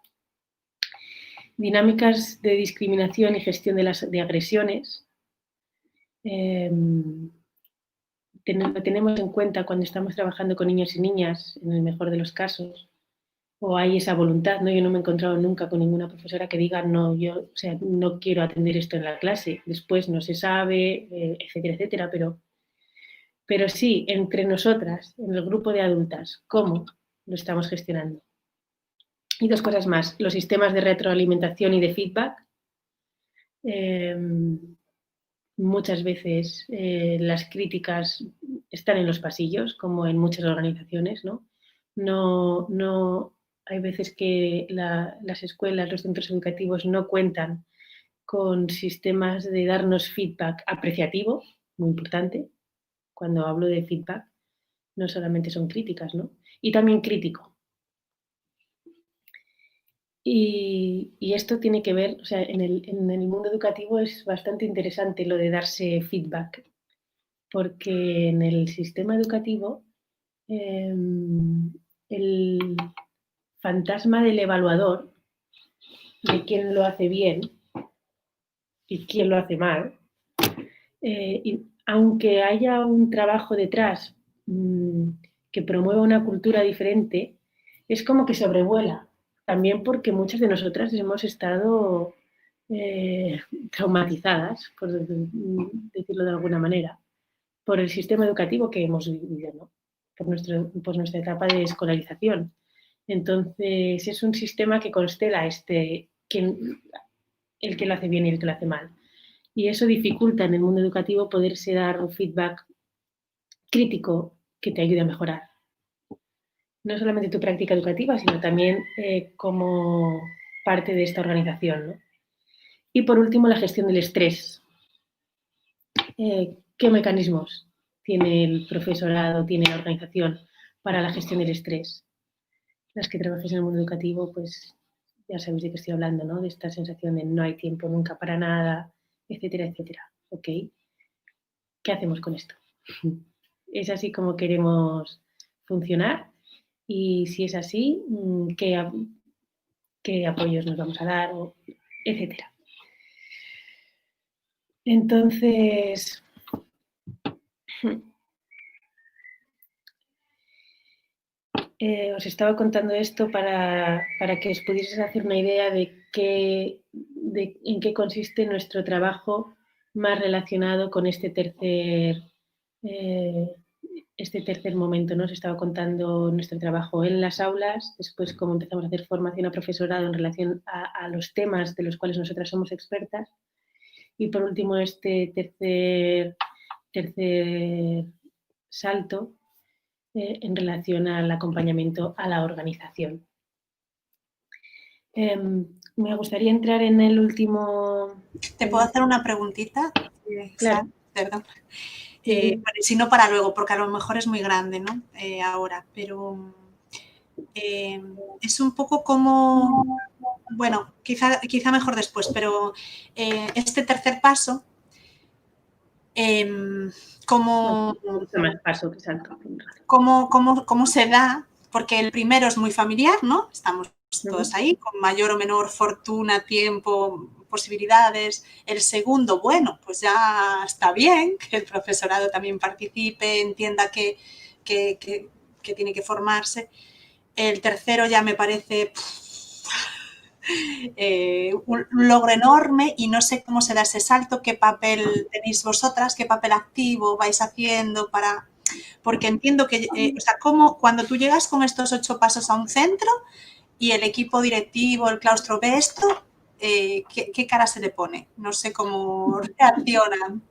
Dinámicas de discriminación y gestión de agresiones. Lo tenemos en cuenta cuando estamos trabajando con niños y niñas, en el mejor de los casos, o hay esa voluntad, ¿no? Yo no me he encontrado nunca con ninguna profesora que diga, no, yo, o sea, no quiero atender esto en la clase, después no se sabe, etcétera, etcétera, pero sí, entre nosotras, en el grupo de adultas, ¿cómo lo estamos gestionando? Y 2 cosas más, los sistemas de retroalimentación y de feedback. Muchas veces las críticas están en los pasillos, como en muchas organizaciones, ¿no? No hay veces que las escuelas, los centros educativos no cuentan con sistemas de darnos feedback apreciativo, muy importante. Cuando hablo de feedback, no solamente son críticas, ¿no? Y también crítico. Y esto tiene que ver, o sea, en el mundo educativo es bastante interesante lo de darse feedback, porque en el sistema educativo el fantasma del evaluador, de quién lo hace bien y quién lo hace mal, y aunque haya un trabajo detrás que promueva una cultura diferente, es como que sobrevuela. También porque muchas de nosotras hemos estado traumatizadas, por decirlo de alguna manera, por el sistema educativo que hemos vivido, ¿no? por nuestra etapa de escolarización. Entonces, es un sistema que constela el que lo hace bien y el que lo hace mal. Y eso dificulta en el mundo educativo poderse dar un feedback crítico que te ayude a mejorar. No solamente tu práctica educativa, sino también como parte de esta organización, ¿no? Y por último, la gestión del estrés. ¿Qué mecanismos tiene el profesorado, tiene la organización para la gestión del estrés? Las que trabajáis en el mundo educativo, pues ya sabéis de qué estoy hablando, ¿no? De esta sensación de no hay tiempo nunca para nada, etcétera, etcétera. ¿Ok? ¿Qué hacemos con esto? ¿Es así como queremos funcionar? Y si es así, ¿qué apoyos nos vamos a dar? Etcétera. Entonces, os estaba contando esto para que os pudieseis hacer una idea de en qué consiste nuestro trabajo más relacionado con este tercer momento, ¿no? Os estaba contando nuestro trabajo en las aulas, después cómo empezamos a hacer formación a profesorado en relación a los temas de los cuales nosotras somos expertas, y por último este tercer salto en relación al acompañamiento a la organización. Me gustaría entrar en el último... ¿Te puedo hacer una preguntita? Claro. Perdón. Si no para luego, porque a lo mejor es muy grande, ¿no? Ahora, pero es un poco como, bueno, quizá mejor después, pero este tercer paso, ¿cómo se da? Porque el primero es muy familiar, ¿no? Estamos todos ahí, con mayor o menor fortuna, tiempo, posibilidades. El segundo, bueno, pues ya está bien que el profesorado también participe, entienda que tiene que formarse. El tercero ya me parece un logro enorme y no sé cómo se da ese salto, qué papel tenéis vosotras, qué papel activo vais haciendo para... Porque entiendo que, o sea, como cuando tú llegas con estos 8 pasos a un centro y el equipo directivo, el claustro ve esto, ¿qué cara se le pone? No sé cómo reaccionan.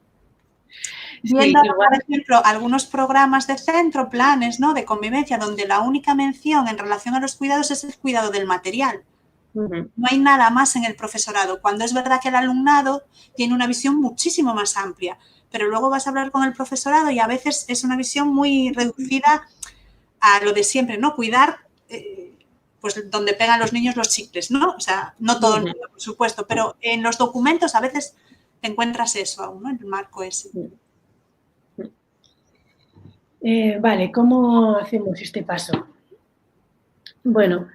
Viendo, por ejemplo, algunos programas de centro, planes, ¿no?, de convivencia, donde la única mención en relación a los cuidados es el cuidado del material. No hay nada más en el profesorado, cuando es verdad que el alumnado tiene una visión muchísimo más amplia, pero luego vas a hablar con el profesorado y a veces es una visión muy reducida a lo de siempre, ¿no? Cuidar, pues donde pegan los niños los chicles, ¿no? O sea, no todo el mundo, por supuesto, pero en los documentos a veces te encuentras eso aún, ¿no? En el marco ese. Vale, ¿cómo hacemos este paso? Bueno,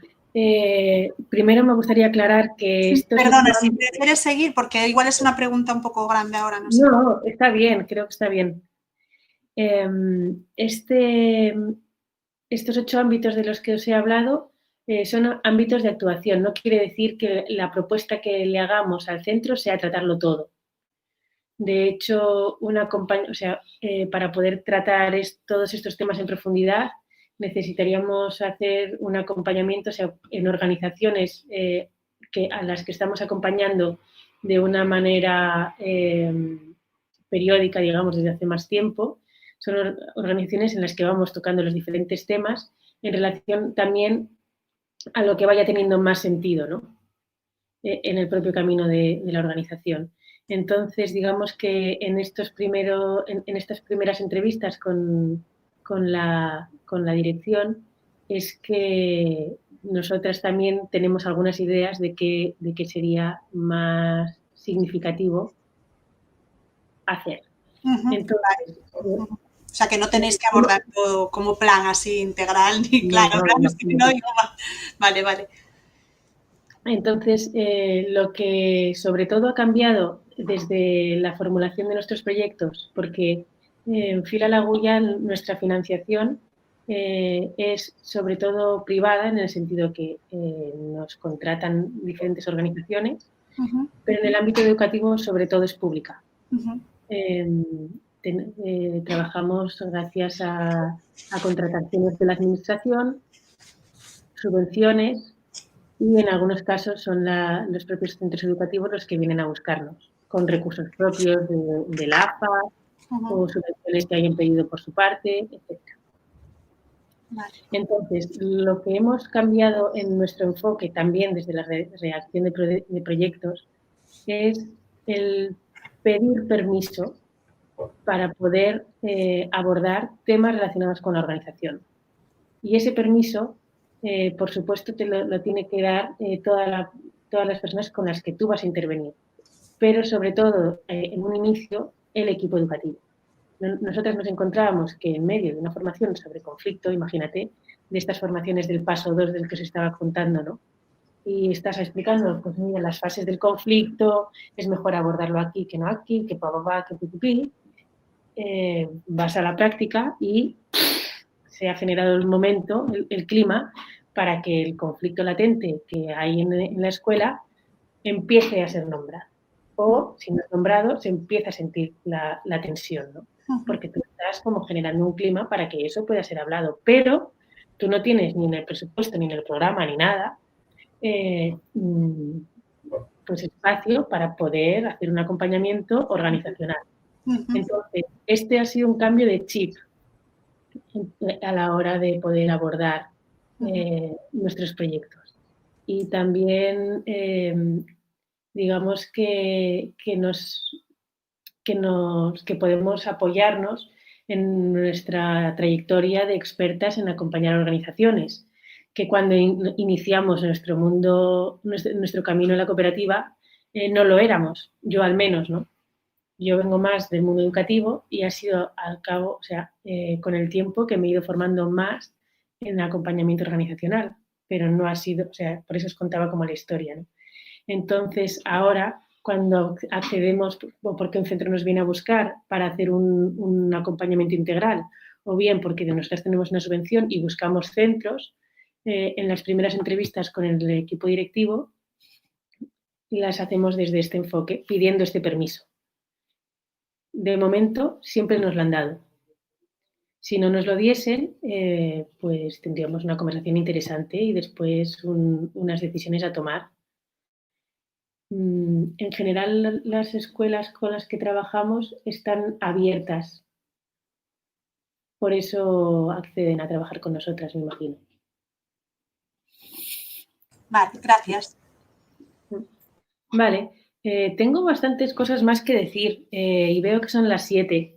primero me gustaría aclarar que... Sí, perdona, si prefieres seguir, porque igual es una pregunta un poco grande ahora, no sé. No, está bien, creo que está bien. Estos 8 ámbitos de los que os he hablado son ámbitos de actuación. No quiere decir que la propuesta que le hagamos al centro sea tratarlo todo. De hecho, para poder tratar todos estos temas en profundidad, necesitaríamos hacer un acompañamiento, o sea, en organizaciones a las que estamos acompañando de una manera periódica, digamos, desde hace más tiempo. son organizaciones en las que vamos tocando los diferentes temas en relación también a lo que vaya teniendo más sentido, ¿no? En el propio camino de la organización. Entonces, digamos que en estas primeras entrevistas con la dirección es que nosotras también tenemos algunas ideas de qué sería más significativo hacer. Entonces, o sea, que no tenéis que abordar todo como plan así integral, ni claro, no. Vale. Entonces, lo que sobre todo ha cambiado desde la formulación de nuestros proyectos, porque en Fila la Agulla nuestra financiación es sobre todo privada, en el sentido que nos contratan diferentes organizaciones, pero en el ámbito educativo sobre todo es pública. Trabajamos gracias a contrataciones de la administración, subvenciones, y en algunos casos son los propios centros educativos los que vienen a buscarnos, con recursos propios de la AFA o subvenciones que hayan pedido por su parte, etc. Vale. Entonces, lo que hemos cambiado en nuestro enfoque también desde la redacción de proyectos es el pedir permiso para poder abordar temas relacionados con la organización. Y ese permiso, por supuesto, te lo tiene que dar todas las personas con las que tú vas a intervenir, pero sobre todo, en un inicio, el equipo educativo. Nosotras nos encontrábamos que en medio de una formación sobre conflicto, imagínate, de estas formaciones del paso 2 del que os estaba contando, ¿no? Y estás explicando, pues mira, las fases del conflicto, es mejor abordarlo aquí que no aquí, que que pipipi. Vas a la práctica y se ha generado el momento, el clima, para que el conflicto latente que hay en la escuela empiece a ser nombrado. O, si no es nombrado, se empieza a sentir la tensión, ¿no? Porque tú estás como generando un clima para que eso pueda ser hablado. Pero tú no tienes ni en el presupuesto, ni en el programa, ni nada, pues espacio para poder hacer un acompañamiento organizacional. Entonces, este ha sido un cambio de chip a la hora de poder abordar nuestros proyectos. Y también, digamos que podemos apoyarnos en nuestra trayectoria de expertas en acompañar organizaciones, que cuando iniciamos nuestro camino en la cooperativa, no lo éramos, yo al menos, ¿no? Yo vengo más del mundo educativo y ha sido al cabo, con el tiempo que me he ido formando más en acompañamiento organizacional, pero no ha sido, por eso os contaba como la historia, ¿no? Entonces, ahora, cuando accedemos, o porque un centro nos viene a buscar para hacer un acompañamiento integral, o bien porque de nosotras tenemos una subvención y buscamos centros, en las primeras entrevistas con el equipo directivo, las hacemos desde este enfoque, pidiendo este permiso. De momento, siempre nos lo han dado. Si no nos lo diesen, pues tendríamos una conversación interesante y después unas decisiones a tomar. En general, las escuelas con las que trabajamos están abiertas. Por eso acceden a trabajar con nosotras, me imagino. Vale, gracias. Vale. Tengo bastantes cosas más que decir y veo que son las 7.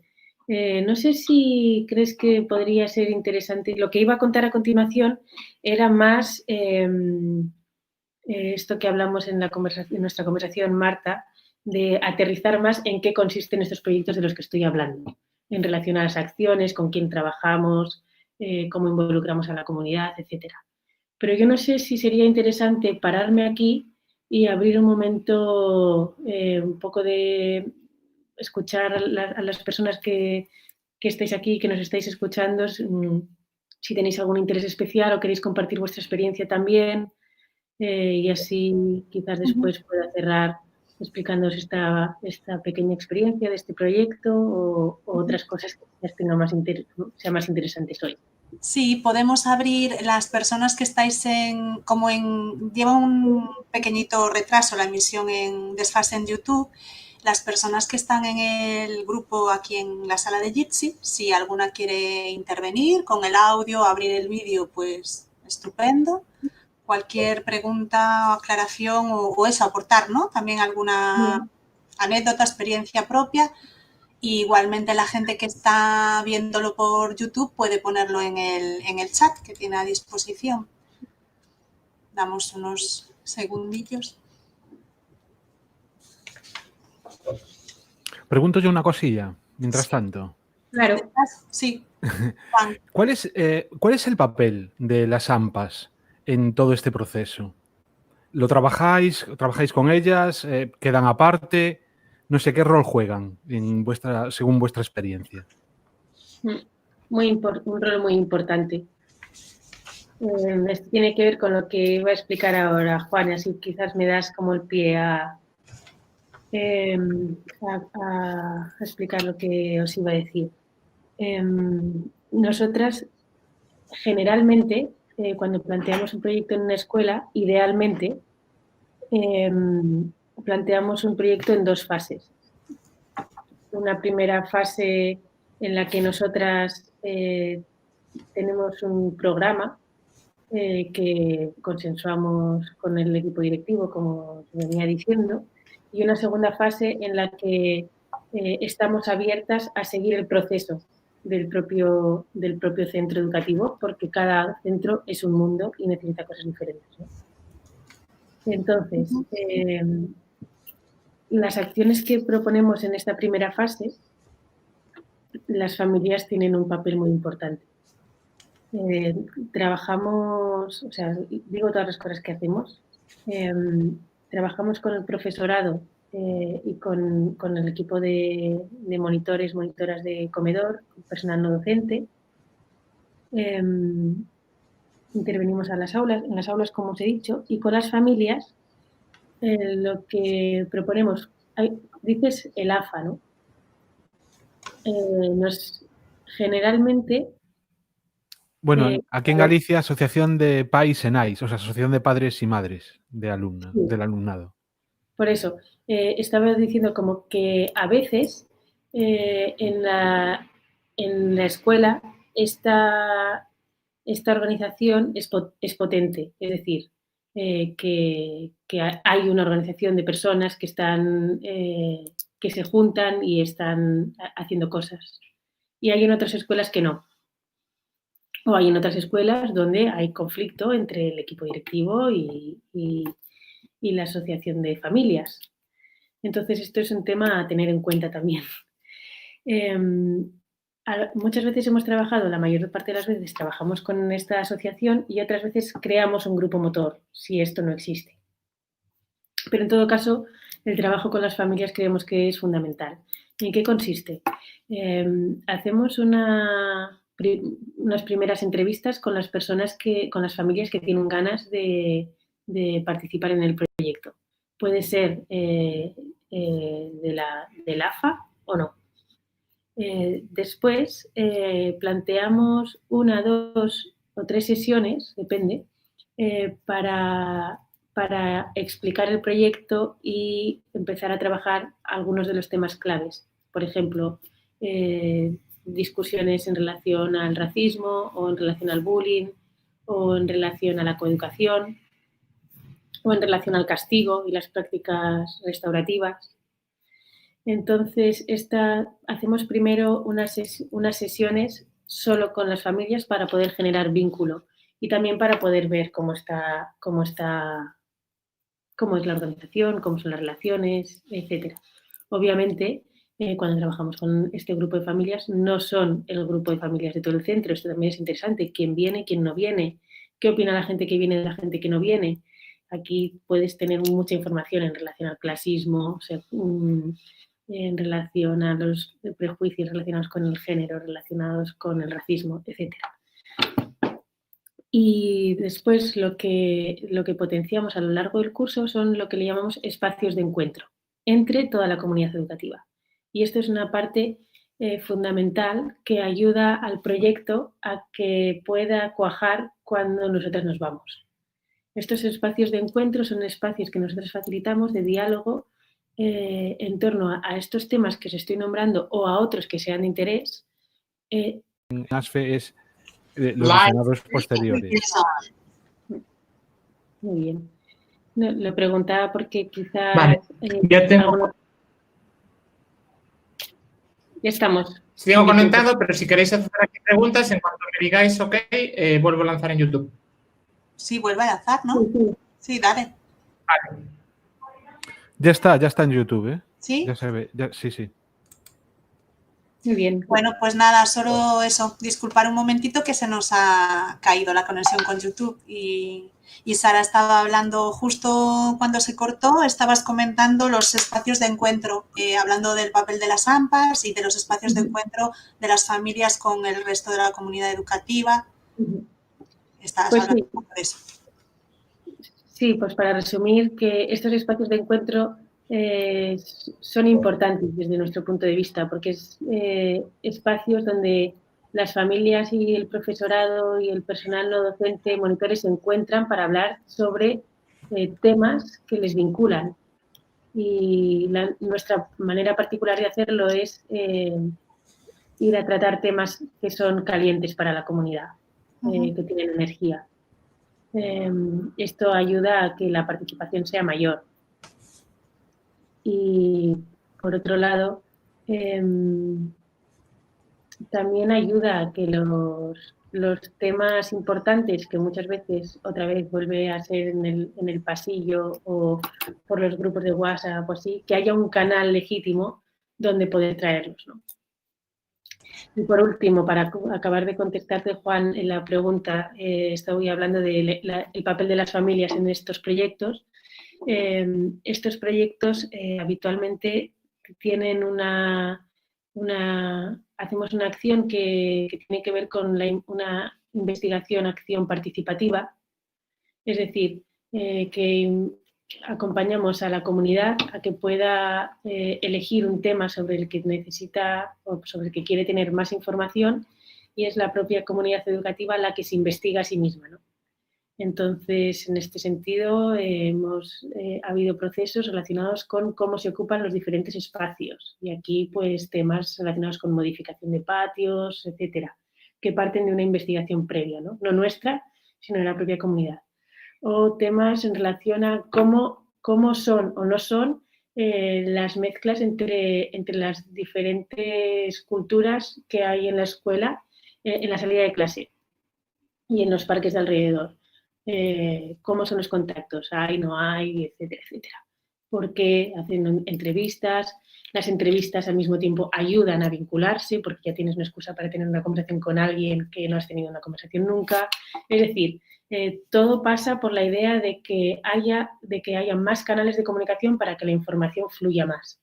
No sé si crees que podría ser interesante. Lo que iba a contar a continuación era más esto que hablamos en nuestra conversación, Marta, de aterrizar más en qué consisten estos proyectos de los que estoy hablando, en relación a las acciones, con quién trabajamos, cómo involucramos a la comunidad, etc. Pero yo no sé si sería interesante pararme aquí y abrir un momento un poco de escuchar a las personas que estáis aquí, que nos estáis escuchando, si tenéis algún interés especial o queréis compartir vuestra experiencia también, y así quizás después pueda cerrar explicándoos esta pequeña experiencia de este proyecto o otras cosas que sean más interesantes hoy. Sí, podemos abrir las personas que estáis lleva un pequeñito retraso la emisión en desfase en YouTube. las personas que están en el grupo aquí en la sala de Jitsi, si alguna quiere intervenir con el audio, abrir el vídeo, pues estupendo. Cualquier pregunta o aclaración o eso, aportar, ¿no? También alguna anécdota, experiencia propia. Y igualmente la gente que está viéndolo por YouTube puede ponerlo en el chat que tiene a disposición. Damos unos segundillos. Pregunto yo una cosilla, mientras tanto. Claro. Sí. Juan. ¿Cuál es el papel de las AMPAs en todo este proceso? ¿Lo trabajáis con ellas? ¿Quedan aparte? No sé, ¿qué rol juegan según vuestra experiencia? Un rol muy importante. Esto tiene que ver con lo que iba a explicar ahora, Juan, así quizás me das como el pie a explicar lo que os iba a decir. Nosotras, generalmente, cuando planteamos un proyecto en una escuela, idealmente, planteamos un proyecto en 2 fases. Una primera fase en la que nosotras tenemos un programa que consensuamos con el equipo directivo, como se venía diciendo, y una segunda fase en la que estamos abiertas a seguir el proceso del propio centro educativo, porque cada centro es un mundo y necesita cosas diferentes, ¿no? Entonces, las acciones que proponemos en esta primera fase, las familias tienen un papel muy importante. Trabajamos, o sea, digo todas las cosas que hacemos, trabajamos con el profesorado y con el equipo de monitores, monitoras de comedor, personal no docente. Intervenimos en las aulas, como os he dicho, y con las familias lo que proponemos, dices el AFA, ¿no? Generalmente... Bueno, aquí en Galicia, Asociación de Pais e Nais, o sea, Asociación de Padres y Madres del alumnado. Por eso, estaba diciendo como que a veces en la escuela esta organización es potente, es decir, que hay una organización de personas que están, que se juntan y están haciendo cosas. Y hay en otras escuelas que no. O hay en otras escuelas donde hay conflicto entre el equipo directivo y la asociación de familias. Entonces, esto es un tema a tener en cuenta también. Muchas veces hemos trabajado, la mayor parte de las veces trabajamos con esta asociación y otras veces creamos un grupo motor, si esto no existe. Pero en todo caso, el trabajo con las familias creemos que es fundamental. ¿En qué consiste? Hacemos unas primeras entrevistas con las familias que tienen ganas de participar en el proyecto. Puede ser del AFA o no. Después planteamos 1, 2 o 3 sesiones, depende, para explicar el proyecto y empezar a trabajar algunos de los temas claves. Por ejemplo, discusiones en relación al racismo o en relación al bullying o en relación a la coeducación o en relación al castigo y las prácticas restaurativas. Entonces, hacemos primero unas sesiones solo con las familias para poder generar vínculo y también para poder ver cómo es la organización, cómo son las relaciones, etc. Obviamente, cuando trabajamos con este grupo de familias, no son el grupo de familias de todo el centro. Esto también es interesante. ¿Quién viene, quién no viene? ¿Qué opina la gente que viene de la gente que no viene? Aquí puedes tener mucha información en relación al clasismo, o sea, en relación a los prejuicios relacionados con el género, relacionados con el racismo, etc. Y después lo que potenciamos a lo largo del curso son lo que le llamamos espacios de encuentro entre toda la comunidad educativa. Y esto es una parte fundamental que ayuda al proyecto a que pueda cuajar cuando nosotros nos vamos. Estos espacios de encuentro son espacios que nosotros facilitamos de diálogo en torno a estos temas que os estoy nombrando o a otros que sean de interés. En ASFE es los visionados posteriores. Muy bien. No, lo preguntaba porque quizás... Vale, ya tengo... Ya estamos. Sigo conectado, pero si queréis hacer aquí preguntas, en cuanto me digáis OK, vuelvo a lanzar en YouTube. Sí, vuelve a lanzar, ¿no? Sí, dale. Vale. Ya está en YouTube, ¿eh? ¿Sí? Ya se ve, sí. Muy bien. Bueno, pues nada, solo eso, disculpar un momentito que se nos ha caído la conexión con YouTube y Sara estaba hablando justo cuando se cortó, estabas comentando los espacios de encuentro, hablando del papel de las AMPAs y de los espacios de encuentro de las familias con el resto de la comunidad educativa. Estabas Pues hablando sí. un poco de eso. Sí, pues para resumir, que estos espacios de encuentro son importantes desde nuestro punto de vista, porque es espacios donde las familias y el profesorado y el personal no docente, monitores, se encuentran para hablar sobre temas que les vinculan. Y nuestra manera particular de hacerlo es ir a tratar temas que son calientes para la comunidad, que tienen energía. Esto ayuda a que la participación sea mayor. Y, por otro lado, también ayuda a que los temas importantes, que muchas veces otra vez vuelve a ser en el pasillo o por los grupos de WhatsApp o así, que haya un canal legítimo donde poder traerlos, ¿no? Y por último, para acabar de contestarte, Juan, en la pregunta, estoy hablando del papel de las familias en estos proyectos. Estos proyectos habitualmente tienen hacemos una acción que tiene que ver con una acción participativa, es decir, que acompañamos a la comunidad a que pueda elegir un tema sobre el que necesita o sobre el que quiere tener más información, y es la propia comunidad educativa la que se investiga a sí misma, ¿no? Entonces, en este sentido, ha habido procesos relacionados con cómo se ocupan los diferentes espacios. Y aquí, pues, temas relacionados con modificación de patios, etcétera, que parten de una investigación previa, ¿no? No nuestra, sino de la propia comunidad. O temas en relación a cómo son o no son las mezclas entre las diferentes culturas que hay en la escuela, en la salida de clase y en los parques de alrededor. Cómo son los contactos, hay, no hay, etcétera, etcétera. Porque hacen entrevistas, las entrevistas al mismo tiempo ayudan a vincularse, porque ya tienes una excusa para tener una conversación con alguien que no has tenido una conversación nunca. Es decir, todo pasa por la idea de que haya más canales de comunicación para que la información fluya más,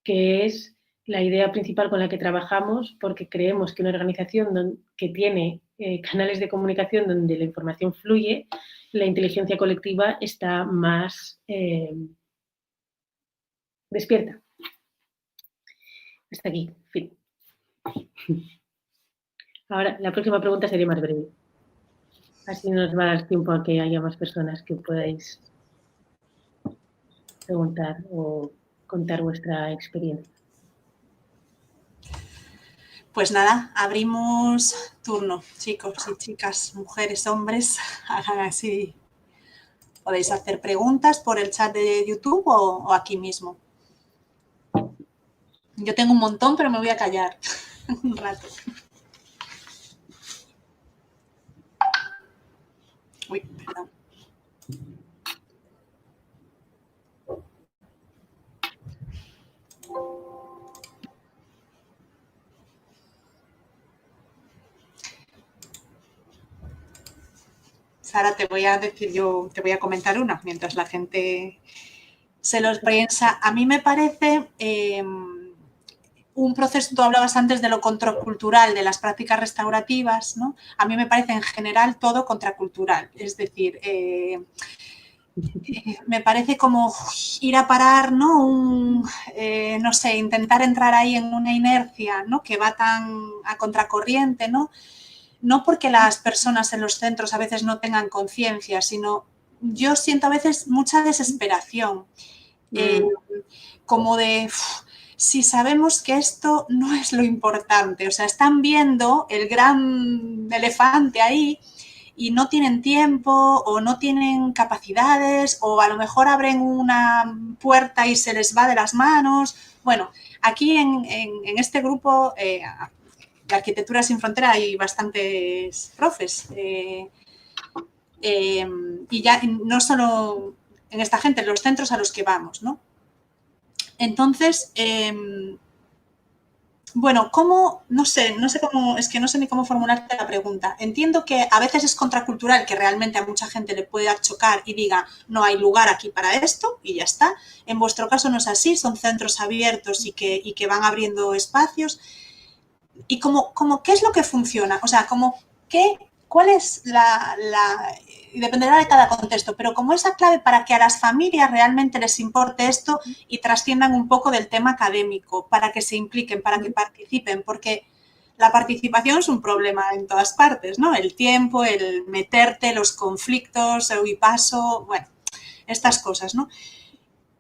que es la idea principal con la que trabajamos, porque creemos que una organización que tiene canales de comunicación donde la información fluye, la inteligencia colectiva está más despierta. Hasta aquí, fin. Ahora, la próxima pregunta sería más breve. Así nos va a dar tiempo a que haya más personas que podáis preguntar o contar vuestra experiencia. Pues nada, abrimos turno, chicos y chicas, mujeres, hombres, hagan así. Podéis hacer preguntas por el chat de YouTube o aquí mismo. Yo tengo un montón, pero me voy a callar un rato. Uy, perdón. Sara, te voy a decir yo, te voy a comentar una mientras la gente se los piensa. A mí me parece un proceso, tú hablabas antes de lo contracultural, de las prácticas restaurativas, ¿no? A mí me parece en general todo contracultural, es decir, me parece como ir a parar, ¿no? No sé, intentar entrar ahí en una inercia, ¿no? Que va tan a contracorriente, ¿no? No porque las personas en los centros a veces no tengan conciencia, sino yo siento a veces mucha desesperación como de, si sabemos que esto no es lo importante, o sea, están viendo el gran elefante ahí y no tienen tiempo o no tienen capacidades o a lo mejor abren una puerta y se les va de las manos. Bueno, aquí en este grupo de Arquitectura Sin Frontera hay bastantes profes y ya no solo en esta gente, en los centros a los que vamos, ¿no? Entonces, bueno, ¿cómo? No sé cómo, es que no sé ni cómo formularte la pregunta. Entiendo que a veces es contracultural, que realmente a mucha gente le pueda chocar y diga, no hay lugar aquí para esto y ya está. En vuestro caso no es así, son centros abiertos y que van abriendo espacios. ¿Y qué es lo que funciona? O sea, ¿cuál es y dependerá de cada contexto, pero como esa clave para que a las familias realmente les importe esto y trasciendan un poco del tema académico, para que se impliquen, para que participen, porque la participación es un problema en todas partes, ¿no? El tiempo, el meterte, los conflictos, el y paso, bueno, estas cosas, ¿no?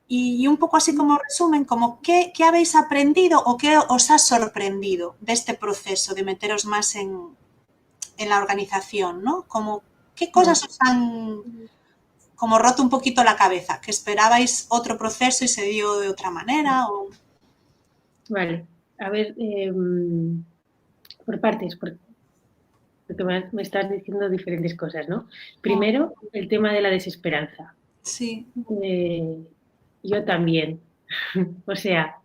Y un poco así como resumen, como ¿qué habéis aprendido o qué os ha sorprendido de este proceso de meteros más en la organización, ¿no? Como, ¿qué cosas os han como roto un poquito la cabeza? ¿Que esperabais otro proceso y se dio de otra manera? O... Vale, a ver, por partes, porque me estás diciendo diferentes cosas, ¿no? Primero, el tema de la desesperanza. Sí. Yo también. O sea,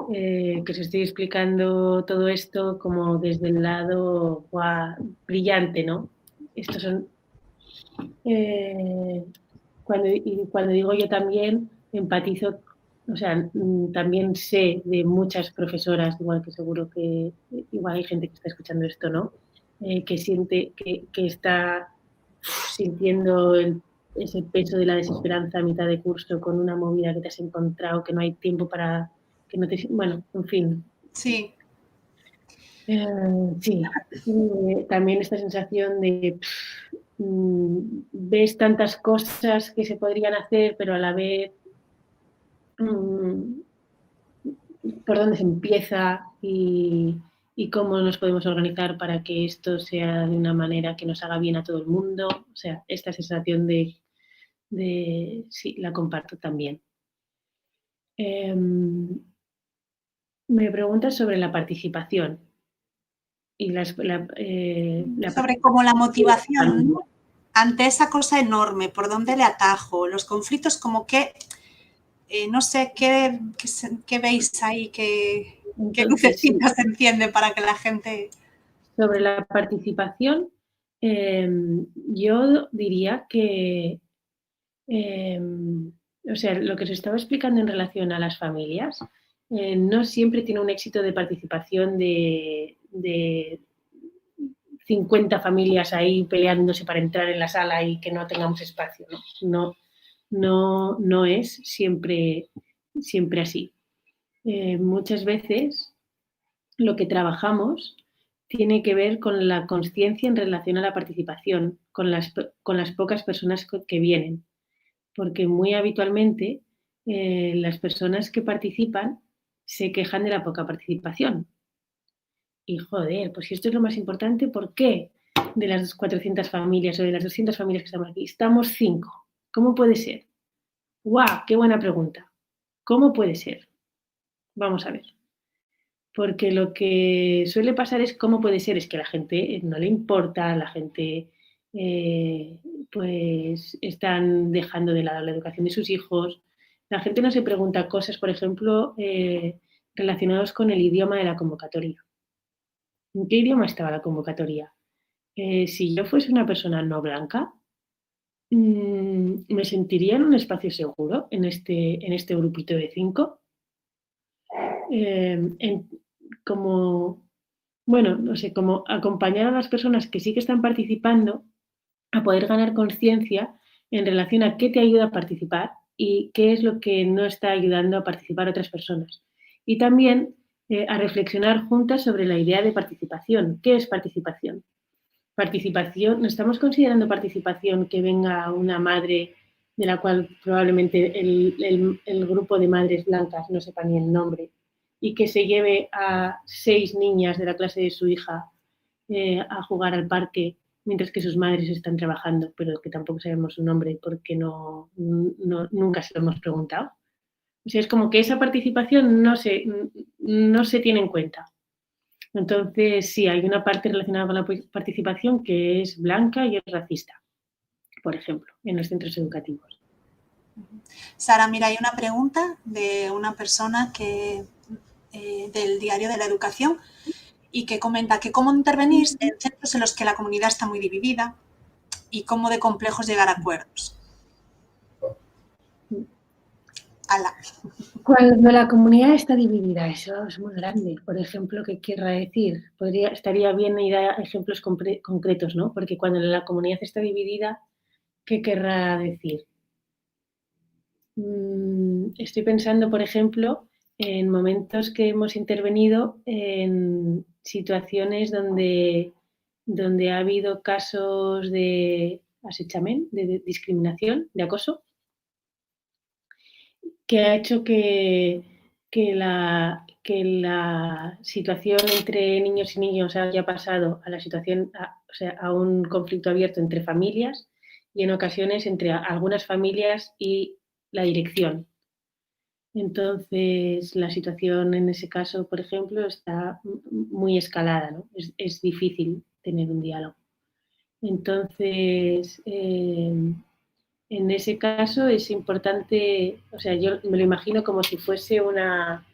que os estoy explicando todo esto como desde el lado brillante, ¿no? Estos son... cuando digo yo también, empatizo, o sea, también sé de muchas profesoras, igual que seguro que igual hay gente que está escuchando esto, ¿no? Que siente, que está sintiendo ese peso de la desesperanza a mitad de curso con una movida que te has encontrado, que no hay tiempo para... que no te... Bueno, en fin. Sí. Sí. También esta sensación de ves tantas cosas que se podrían hacer, pero a la vez por dónde se empieza y cómo nos podemos organizar para que esto sea de una manera que nos haga bien a todo el mundo. O sea, esta sensación de sí, la comparto también. Me preguntas sobre la participación. Y sobre como la motivación, ¿no? Ante esa cosa enorme, por dónde le atajo, los conflictos, como que, no sé, ¿qué veis ahí? ¿Qué lucecitas se enciende para que la gente...? Sobre la participación, yo diría que, o sea, lo que os estaba explicando en relación a las familias, no siempre tiene un éxito de participación de 50 familias ahí peleándose para entrar en la sala y que no tengamos espacio, ¿no? No es siempre así. Muchas veces lo que trabajamos tiene que ver con la consciencia en relación a la participación, con las pocas personas que vienen, porque muy habitualmente las personas que participan se quejan de la poca participación. Y joder, pues si esto es lo más importante, ¿por qué de las 400 familias o de las 200 familias que estamos aquí estamos 5? ¿Cómo puede ser? ¡Guau! ¡Qué buena pregunta! ¿Cómo puede ser? Vamos a ver. Porque lo que suele pasar es cómo puede ser, es que a la gente no le importa, la gente pues están dejando de lado la educación de sus hijos. La gente no se pregunta cosas, por ejemplo, relacionadas con el idioma de la convocatoria. ¿En qué idioma estaba la convocatoria? Si yo fuese una persona no blanca, ¿me sentiría en un espacio seguro en este grupito de 5? Como acompañar a las personas que sí que están participando a poder ganar conciencia en relación a qué te ayuda a participar y qué es lo que no está ayudando a participar otras personas. Y también a reflexionar juntas sobre la idea de participación. ¿Qué es participación? Participación, ¿no estamos considerando participación que venga una madre de la cual probablemente el grupo de madres blancas no sepa ni el nombre, y que se lleve a 6 niñas de la clase de su hija a jugar al parque mientras que sus madres están trabajando, pero que tampoco sabemos su nombre porque nunca se lo hemos preguntado. O sea, es como que esa participación no se tiene en cuenta. Entonces, sí, hay una parte relacionada con la participación que es blanca y es racista, por ejemplo, en los centros educativos. Sara, mira, hay una pregunta de una persona del Diario de la Educación y que comenta que cómo intervenir en centros en los que la comunidad está muy dividida y cómo de complejos llegar a acuerdos. Ala. Cuando la comunidad está dividida, eso es muy grande. Por ejemplo, ¿qué querrá decir? Estaría bien ir a ejemplos concretos, ¿no? Porque cuando la comunidad está dividida, ¿qué querrá decir? Estoy pensando, por ejemplo, en momentos que hemos intervenido en situaciones donde ha habido casos de assetjament, de discriminación, de acoso, que ha hecho que la situación entre niños y niños haya pasado a la situación, a un conflicto abierto entre familias y en ocasiones entre algunas familias y la dirección. Entonces, la situación en ese caso, por ejemplo, está muy escalada, ¿no? Es difícil tener un diálogo. Entonces, en ese caso es importante, o sea, yo me lo imagino como si fuese una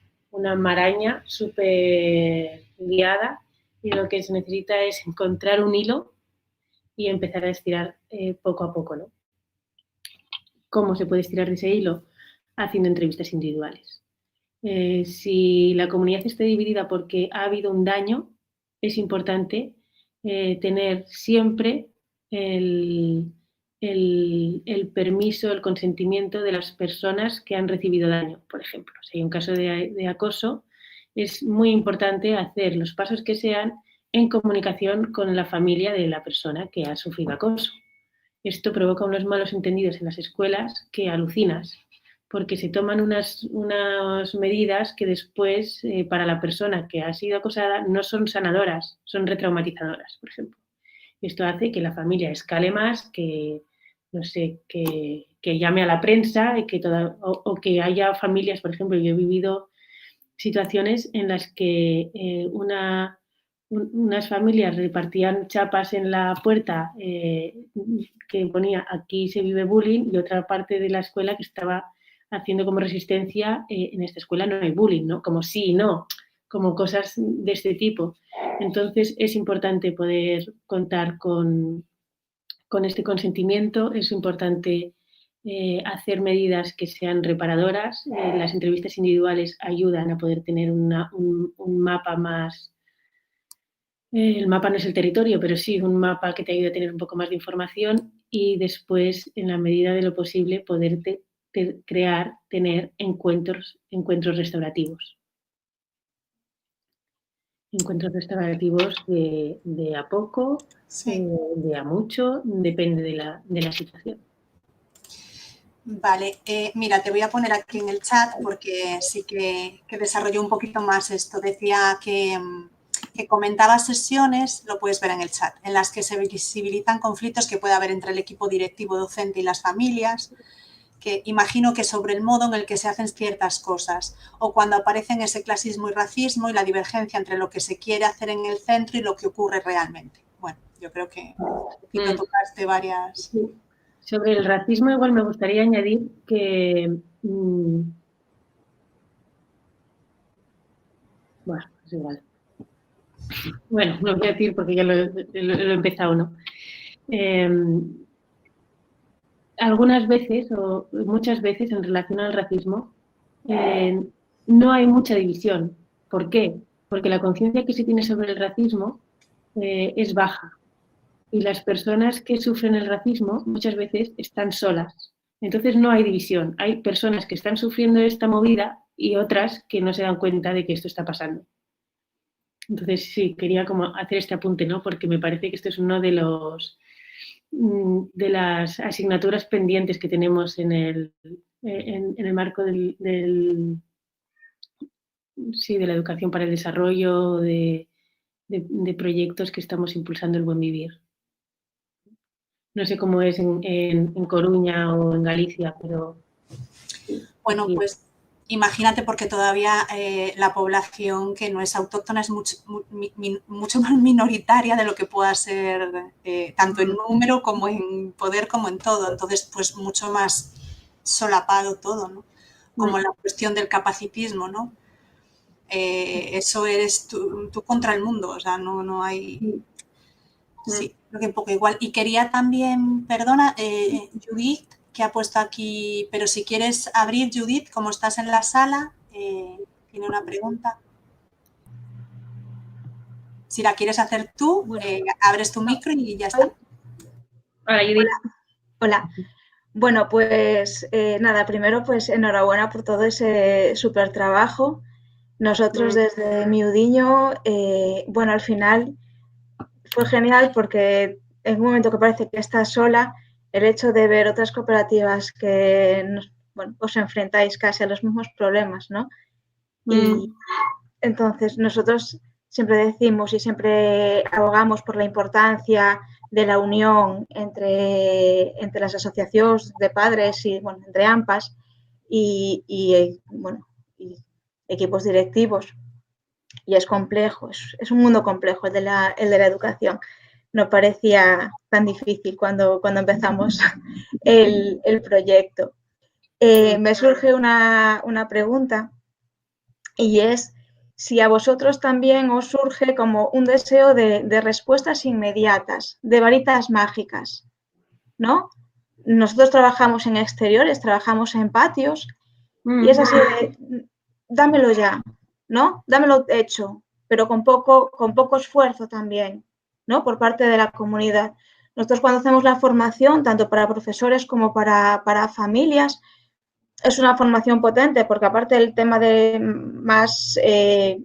maraña súper liada y lo que se necesita es encontrar un hilo y empezar a estirar poco a poco, ¿no? ¿Cómo se puede estirar de ese hilo? Haciendo entrevistas individuales. Si la comunidad está dividida porque ha habido un daño, es importante tener siempre el permiso, el consentimiento de las personas que han recibido daño. Por ejemplo, si hay un caso de acoso, es muy importante hacer los pasos que sean en comunicación con la familia de la persona que ha sufrido acoso. Esto provoca unos malos entendidos en las escuelas que alucinas, porque se toman unas medidas que después, para la persona que ha sido acosada, no son sanadoras, son retraumatizadoras, por ejemplo. Esto hace que la familia escale más, que, no sé, que llame a la prensa y o que haya familias, por ejemplo, yo he vivido situaciones en las que unas familias repartían chapas en la puerta que ponía aquí se vive bullying y otra parte de la escuela que estaba haciendo como resistencia en esta escuela no hay bullying, ¿no? Como sí y no, como cosas de este tipo. Entonces es importante poder contar con este consentimiento, es importante hacer medidas que sean reparadoras. Las entrevistas individuales ayudan a poder tener un mapa más. El mapa no es el territorio, pero sí un mapa que te ayude a tener un poco más de información y después, en la medida de lo posible, poder tener encuentros restaurativos. Encuentros restaurativos de a poco, sí. De a mucho, depende de la situación. Vale, mira, te voy a poner aquí en el chat porque sí que desarrolló un poquito más esto. Decía que comentaba sesiones, lo puedes ver en el chat, en las que se visibilizan conflictos que puede haber entre el equipo directivo docente y las familias, que imagino que sobre el modo en el que se hacen ciertas cosas, o cuando aparecen ese clasismo y racismo y la divergencia entre lo que se quiere hacer en el centro y lo que ocurre realmente. Bueno, yo creo que tocaste varias... Sobre el racismo igual me gustaría añadir que... bueno, es igual. Bueno, no voy a decir porque ya lo he empezado, ¿no? Algunas veces o muchas veces en relación al racismo no hay mucha división. ¿Por qué? Porque la conciencia que se tiene sobre el racismo es baja. Y las personas que sufren el racismo muchas veces están solas. Entonces no hay división. Hay personas que están sufriendo esta movida y otras que no se dan cuenta de que esto está pasando. Entonces sí, quería como hacer este apunte, ¿no? Porque me parece que este es uno de los de las asignaturas pendientes que tenemos en el marco de la educación para el desarrollo, de proyectos que estamos impulsando el buen vivir. No sé cómo es en Coruña o en Galicia, pero... Bueno, pues imagínate, porque todavía la población que no es autóctona es mucho más minoritaria de lo que pueda ser, tanto en número como en poder, como en todo. Entonces, pues mucho más solapado todo, ¿no? Como la cuestión del capacitismo, ¿no? Eso eres tú contra el mundo, o sea, no hay... Sí, creo que un poco igual. Y quería también, perdona, Judith, que ha puesto aquí, pero si quieres abrir, Judith, como estás en la sala, tiene una pregunta. Si la quieres hacer tú, bueno, abres tu micro y ya está. Hola, Judith. Hola. Bueno, pues nada, primero pues enhorabuena por todo ese súper trabajo. Nosotros desde Miudiño, bueno, al final fue genial porque en un momento que parece que estás sola, el hecho de ver otras cooperativas que bueno, os enfrentáis casi a los mismos problemas, ¿no? Y entonces nosotros siempre decimos y siempre abogamos por la importancia de la unión entre las asociaciones de padres y, bueno, entre AMPAs y equipos directivos. Y es complejo, es un mundo complejo el de la educación. No parecía tan difícil cuando empezamos el proyecto. Me surge una pregunta, y es si a vosotros también os surge como un deseo de respuestas inmediatas, de varitas mágicas, ¿no? Nosotros trabajamos en exteriores, trabajamos en patios, y es así de, dámelo ya, ¿no? Dámelo hecho, pero con poco esfuerzo también, ¿no? Por parte de la comunidad. Nosotros cuando hacemos la formación, tanto para profesores como para familias, es una formación potente porque aparte del tema de más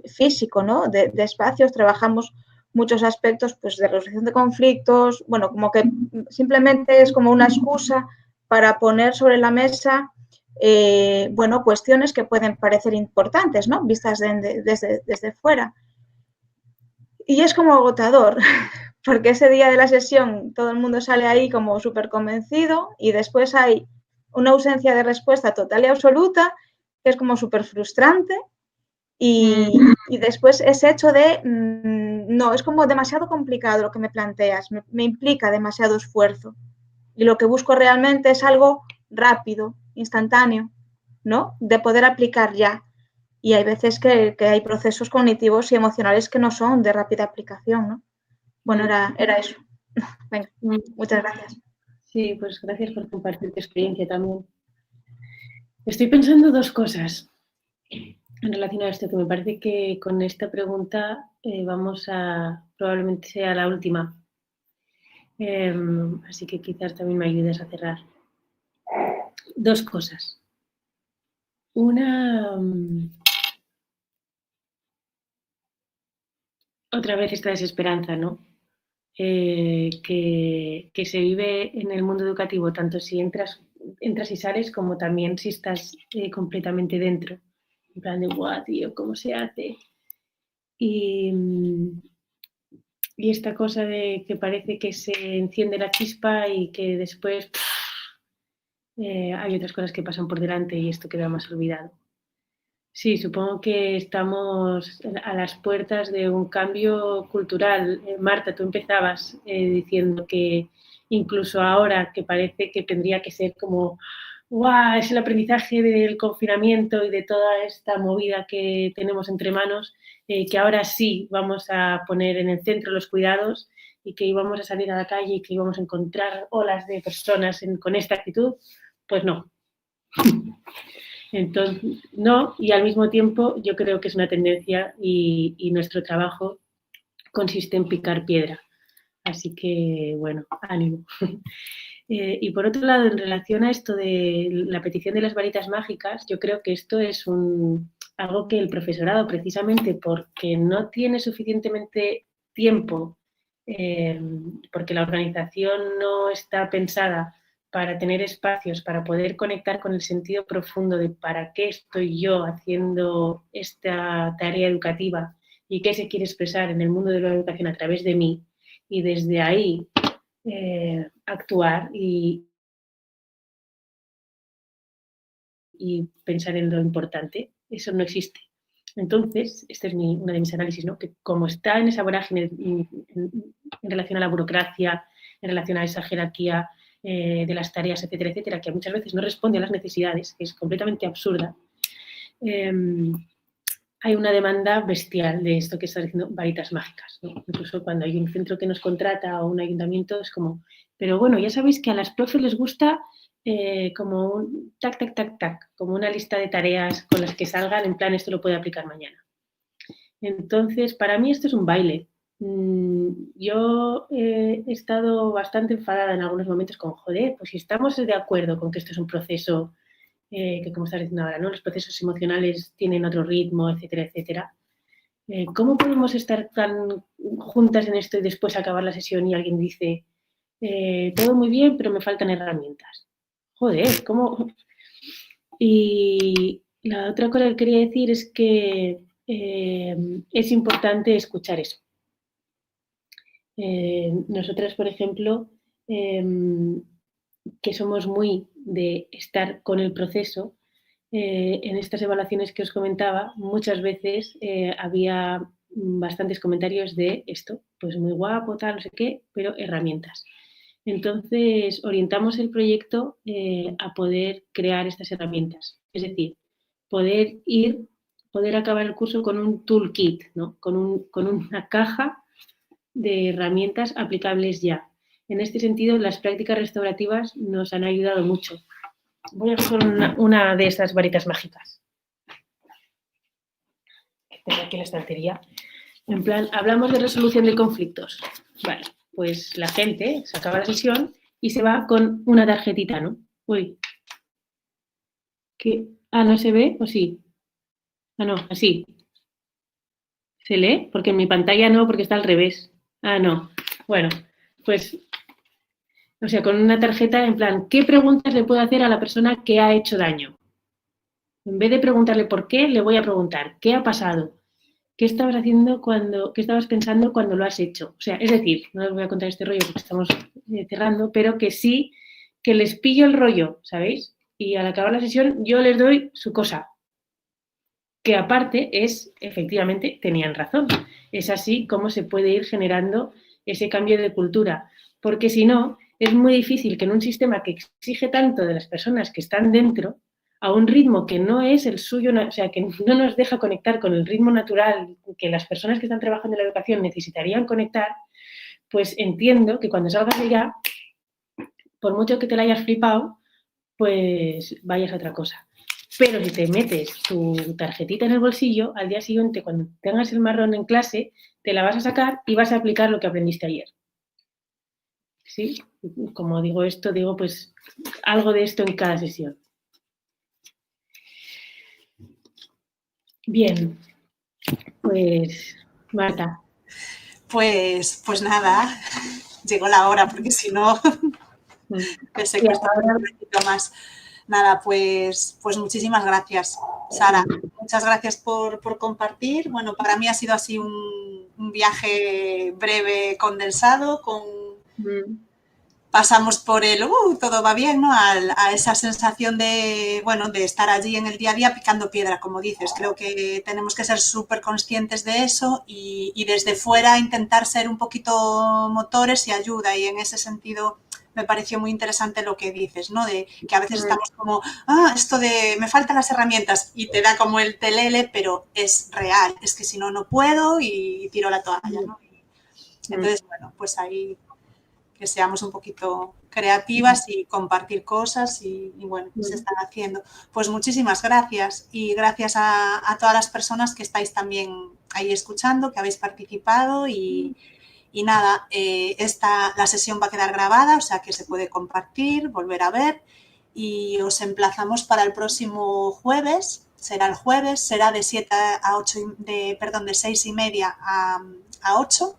físico, ¿no? De espacios, trabajamos muchos aspectos pues, de resolución de conflictos, bueno, como que simplemente es como una excusa para poner sobre la mesa bueno, cuestiones que pueden parecer importantes, ¿no? Vistas desde fuera. Y es como agotador, porque ese día de la sesión todo el mundo sale ahí como súper convencido y después hay una ausencia de respuesta total y absoluta, que es como súper frustrante, y después ese hecho de, no, es como demasiado complicado lo que me planteas, me implica demasiado esfuerzo, y lo que busco realmente es algo rápido, instantáneo, ¿no? De poder aplicar ya, y hay veces que hay procesos cognitivos y emocionales que no son de rápida aplicación, ¿no? Bueno, era eso. Venga, muchas gracias. Sí, pues gracias por compartir tu experiencia también. Estoy pensando dos cosas en relación a esto, que me parece que con esta pregunta vamos a, probablemente sea la última. Así que quizás también me ayudes a cerrar. Dos cosas. Una, otra vez esta desesperanza, ¿no? Que se vive en el mundo educativo, tanto si entras y sales, como también si estás completamente dentro. En plan de, guau, tío, ¿cómo se hace? Y esta cosa de que parece que se enciende la chispa y que después hay otras cosas que pasan por delante y esto queda más olvidado. Sí, supongo que estamos a las puertas de un cambio cultural. Marta, tú empezabas diciendo que incluso ahora que parece que tendría que ser como, ¡guau!, es el aprendizaje del confinamiento y de toda esta movida que tenemos entre manos, que ahora sí vamos a poner en el centro los cuidados y que íbamos a salir a la calle y que íbamos a encontrar olas de personas con esta actitud. Pues no. Entonces, no, y al mismo tiempo yo creo que es una tendencia y nuestro trabajo consiste en picar piedra. Así que, bueno, ánimo. Y por otro lado, en relación a esto de la petición de las varitas mágicas, yo creo que esto es algo que el profesorado, precisamente porque no tiene suficientemente tiempo porque la organización no está pensada para tener espacios, para poder conectar con el sentido profundo de para qué estoy yo haciendo esta tarea educativa y qué se quiere expresar en el mundo de la educación a través de mí, y desde ahí actuar y pensar en lo importante. Eso no existe. Entonces, este es uno de mis análisis, ¿no? Que como está en esa vorágine en relación a la burocracia, en relación a esa jerarquía de las tareas, etcétera, etcétera, que muchas veces no responde a las necesidades, que es completamente absurda, hay una demanda bestial de esto que está diciendo varitas mágicas, ¿no? Incluso cuando hay un centro que nos contrata o un ayuntamiento es como, pero bueno, ya sabéis que a las profes les gusta como un tac, tac, tac, tac, como una lista de tareas con las que salgan en plan esto lo puede aplicar mañana. Entonces, para mí esto es un baile. Yo he estado bastante enfadada en algunos momentos con, joder, pues si estamos de acuerdo con que esto es un proceso que, como estás diciendo ahora, ¿no? Los procesos emocionales tienen otro ritmo, etcétera, etcétera. ¿Cómo podemos estar tan juntas en esto y después acabar la sesión y alguien dice, todo muy bien, pero me faltan herramientas? Joder, ¿cómo? Y la otra cosa que quería decir es que es importante escuchar eso. Nosotras, por ejemplo, que somos muy de estar con el proceso, en estas evaluaciones que os comentaba, muchas veces había bastantes comentarios de esto, pues muy guapo, tal, no sé qué, pero herramientas. Entonces, orientamos el proyecto a poder crear estas herramientas. Es decir, poder acabar el curso con un toolkit, ¿no? con una caja de herramientas aplicables ya. En este sentido, las prácticas restaurativas nos han ayudado mucho. Voy a coger una de esas varitas mágicas que tengo aquí en la estantería. En plan, hablamos de resolución de conflictos. Vale, pues la gente se acaba la sesión y se va con una tarjetita, ¿no? Uy. ¿Qué? Ah, ¿no se ve? ¿O sí? Ah, no, así. ¿Se lee? Porque en mi pantalla no, porque está al revés. Ah, no. Bueno, pues, o sea, con una tarjeta en plan, ¿qué preguntas le puedo hacer a la persona que ha hecho daño? En vez de preguntarle por qué, le voy a preguntar, ¿qué ha pasado? ¿Qué estabas haciendo qué estabas pensando cuando lo has hecho? O sea, es decir, no les voy a contar este rollo porque estamos cerrando, pero que sí, que les pillo el rollo, ¿sabéis? Y al acabar la sesión yo les doy su cosa. Que aparte es, efectivamente, tenían razón. Es así como se puede ir generando ese cambio de cultura. Porque si no, es muy difícil que en un sistema que exige tanto de las personas que están dentro, a un ritmo que no es el suyo, o sea, que no nos deja conectar con el ritmo natural que las personas que están trabajando en la educación necesitarían conectar, pues entiendo que cuando salgas de allá, por mucho que te la hayas flipado, pues vayas a otra cosa. Pero si te metes tu tarjetita en el bolsillo, al día siguiente, cuando tengas el marrón en clase, te la vas a sacar y vas a aplicar lo que aprendiste ayer. ¿Sí? Como digo esto, digo pues algo de esto en cada sesión. Bien, pues Marta. Pues nada, llegó la hora, porque si no me secuestra un poquito más. Nada, pues muchísimas gracias, Sara. Muchas gracias por compartir. Bueno, para mí ha sido así un viaje breve, condensado, pasamos por el todo va bien, ¿no? A esa sensación de, bueno, de estar allí en el día a día picando piedra, como dices. Creo que tenemos que ser súper conscientes de eso y desde fuera intentar ser un poquito motores y ayuda. Y en ese sentido me pareció muy interesante lo que dices, ¿no? De que a veces estamos como, esto de me faltan las herramientas y te da como el telele, pero es real. Es que si no, no puedo y tiro la toalla, ¿no? Entonces, bueno, pues ahí que seamos un poquito creativas y compartir cosas y bueno, se están haciendo. Pues muchísimas gracias y gracias a todas las personas que estáis también ahí escuchando, que habéis participado y nada, la sesión va a quedar grabada, o sea que se puede compartir, volver a ver y os emplazamos para el próximo jueves, será el jueves, será de 7 a 8, de 6:30 a 8.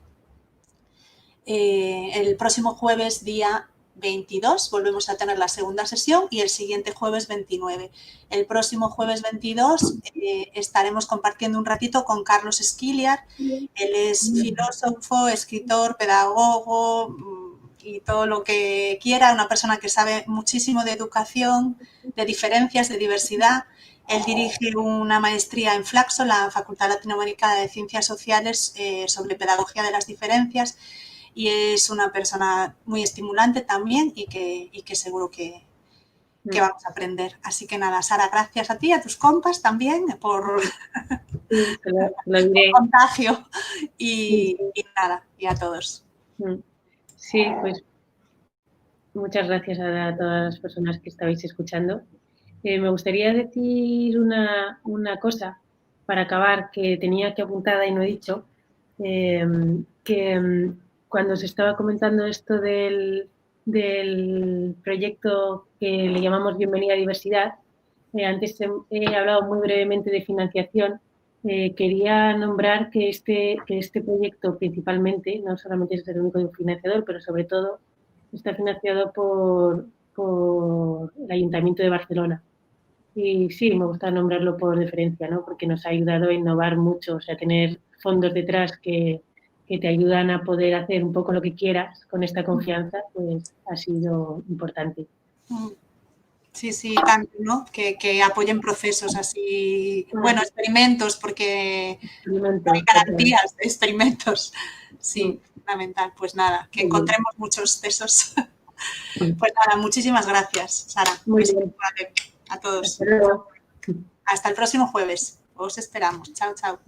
El próximo jueves, día 22, volvemos a tener la segunda sesión y el siguiente jueves 29. El próximo jueves 22 estaremos compartiendo un ratito con Carlos Esquiliar. Él es filósofo, escritor, pedagogo y todo lo que quiera, una persona que sabe muchísimo de educación, de diferencias, de diversidad. Él dirige una maestría en Flaxo, la Facultad Latinoamericana de Ciencias Sociales, sobre pedagogía de las diferencias. Y es una persona muy estimulante también y que seguro que vamos a aprender. Así que nada, Sara, gracias a ti, a tus compas también por el contagio y nada, y a todos. Sí, pues muchas gracias a todas las personas que estabais escuchando. Me gustaría decir una cosa para acabar que tenía aquí apuntada y no he dicho, que cuando se estaba comentando esto del proyecto que le llamamos Bienvenida a Diversidad, antes he hablado muy brevemente de financiación. Quería nombrar que este proyecto principalmente, no solamente es el único financiador, pero sobre todo está financiado por el Ayuntamiento de Barcelona. Y sí, me gusta nombrarlo por deferencia, ¿no? Porque nos ha ayudado a innovar mucho, o sea, tener fondos detrás que te ayudan a poder hacer un poco lo que quieras con esta confianza, pues ha sido importante. Sí, sí, tanto, ¿no? Que apoyen procesos así, bueno, experimentos, porque hay garantías de experimentos. Sí, fundamental. Pues nada, que encontremos muchos de esos. Pues nada, muchísimas gracias, Sara. Muy bien. A todos. Hasta luego. Hasta el próximo jueves. Os esperamos. Chao, chao.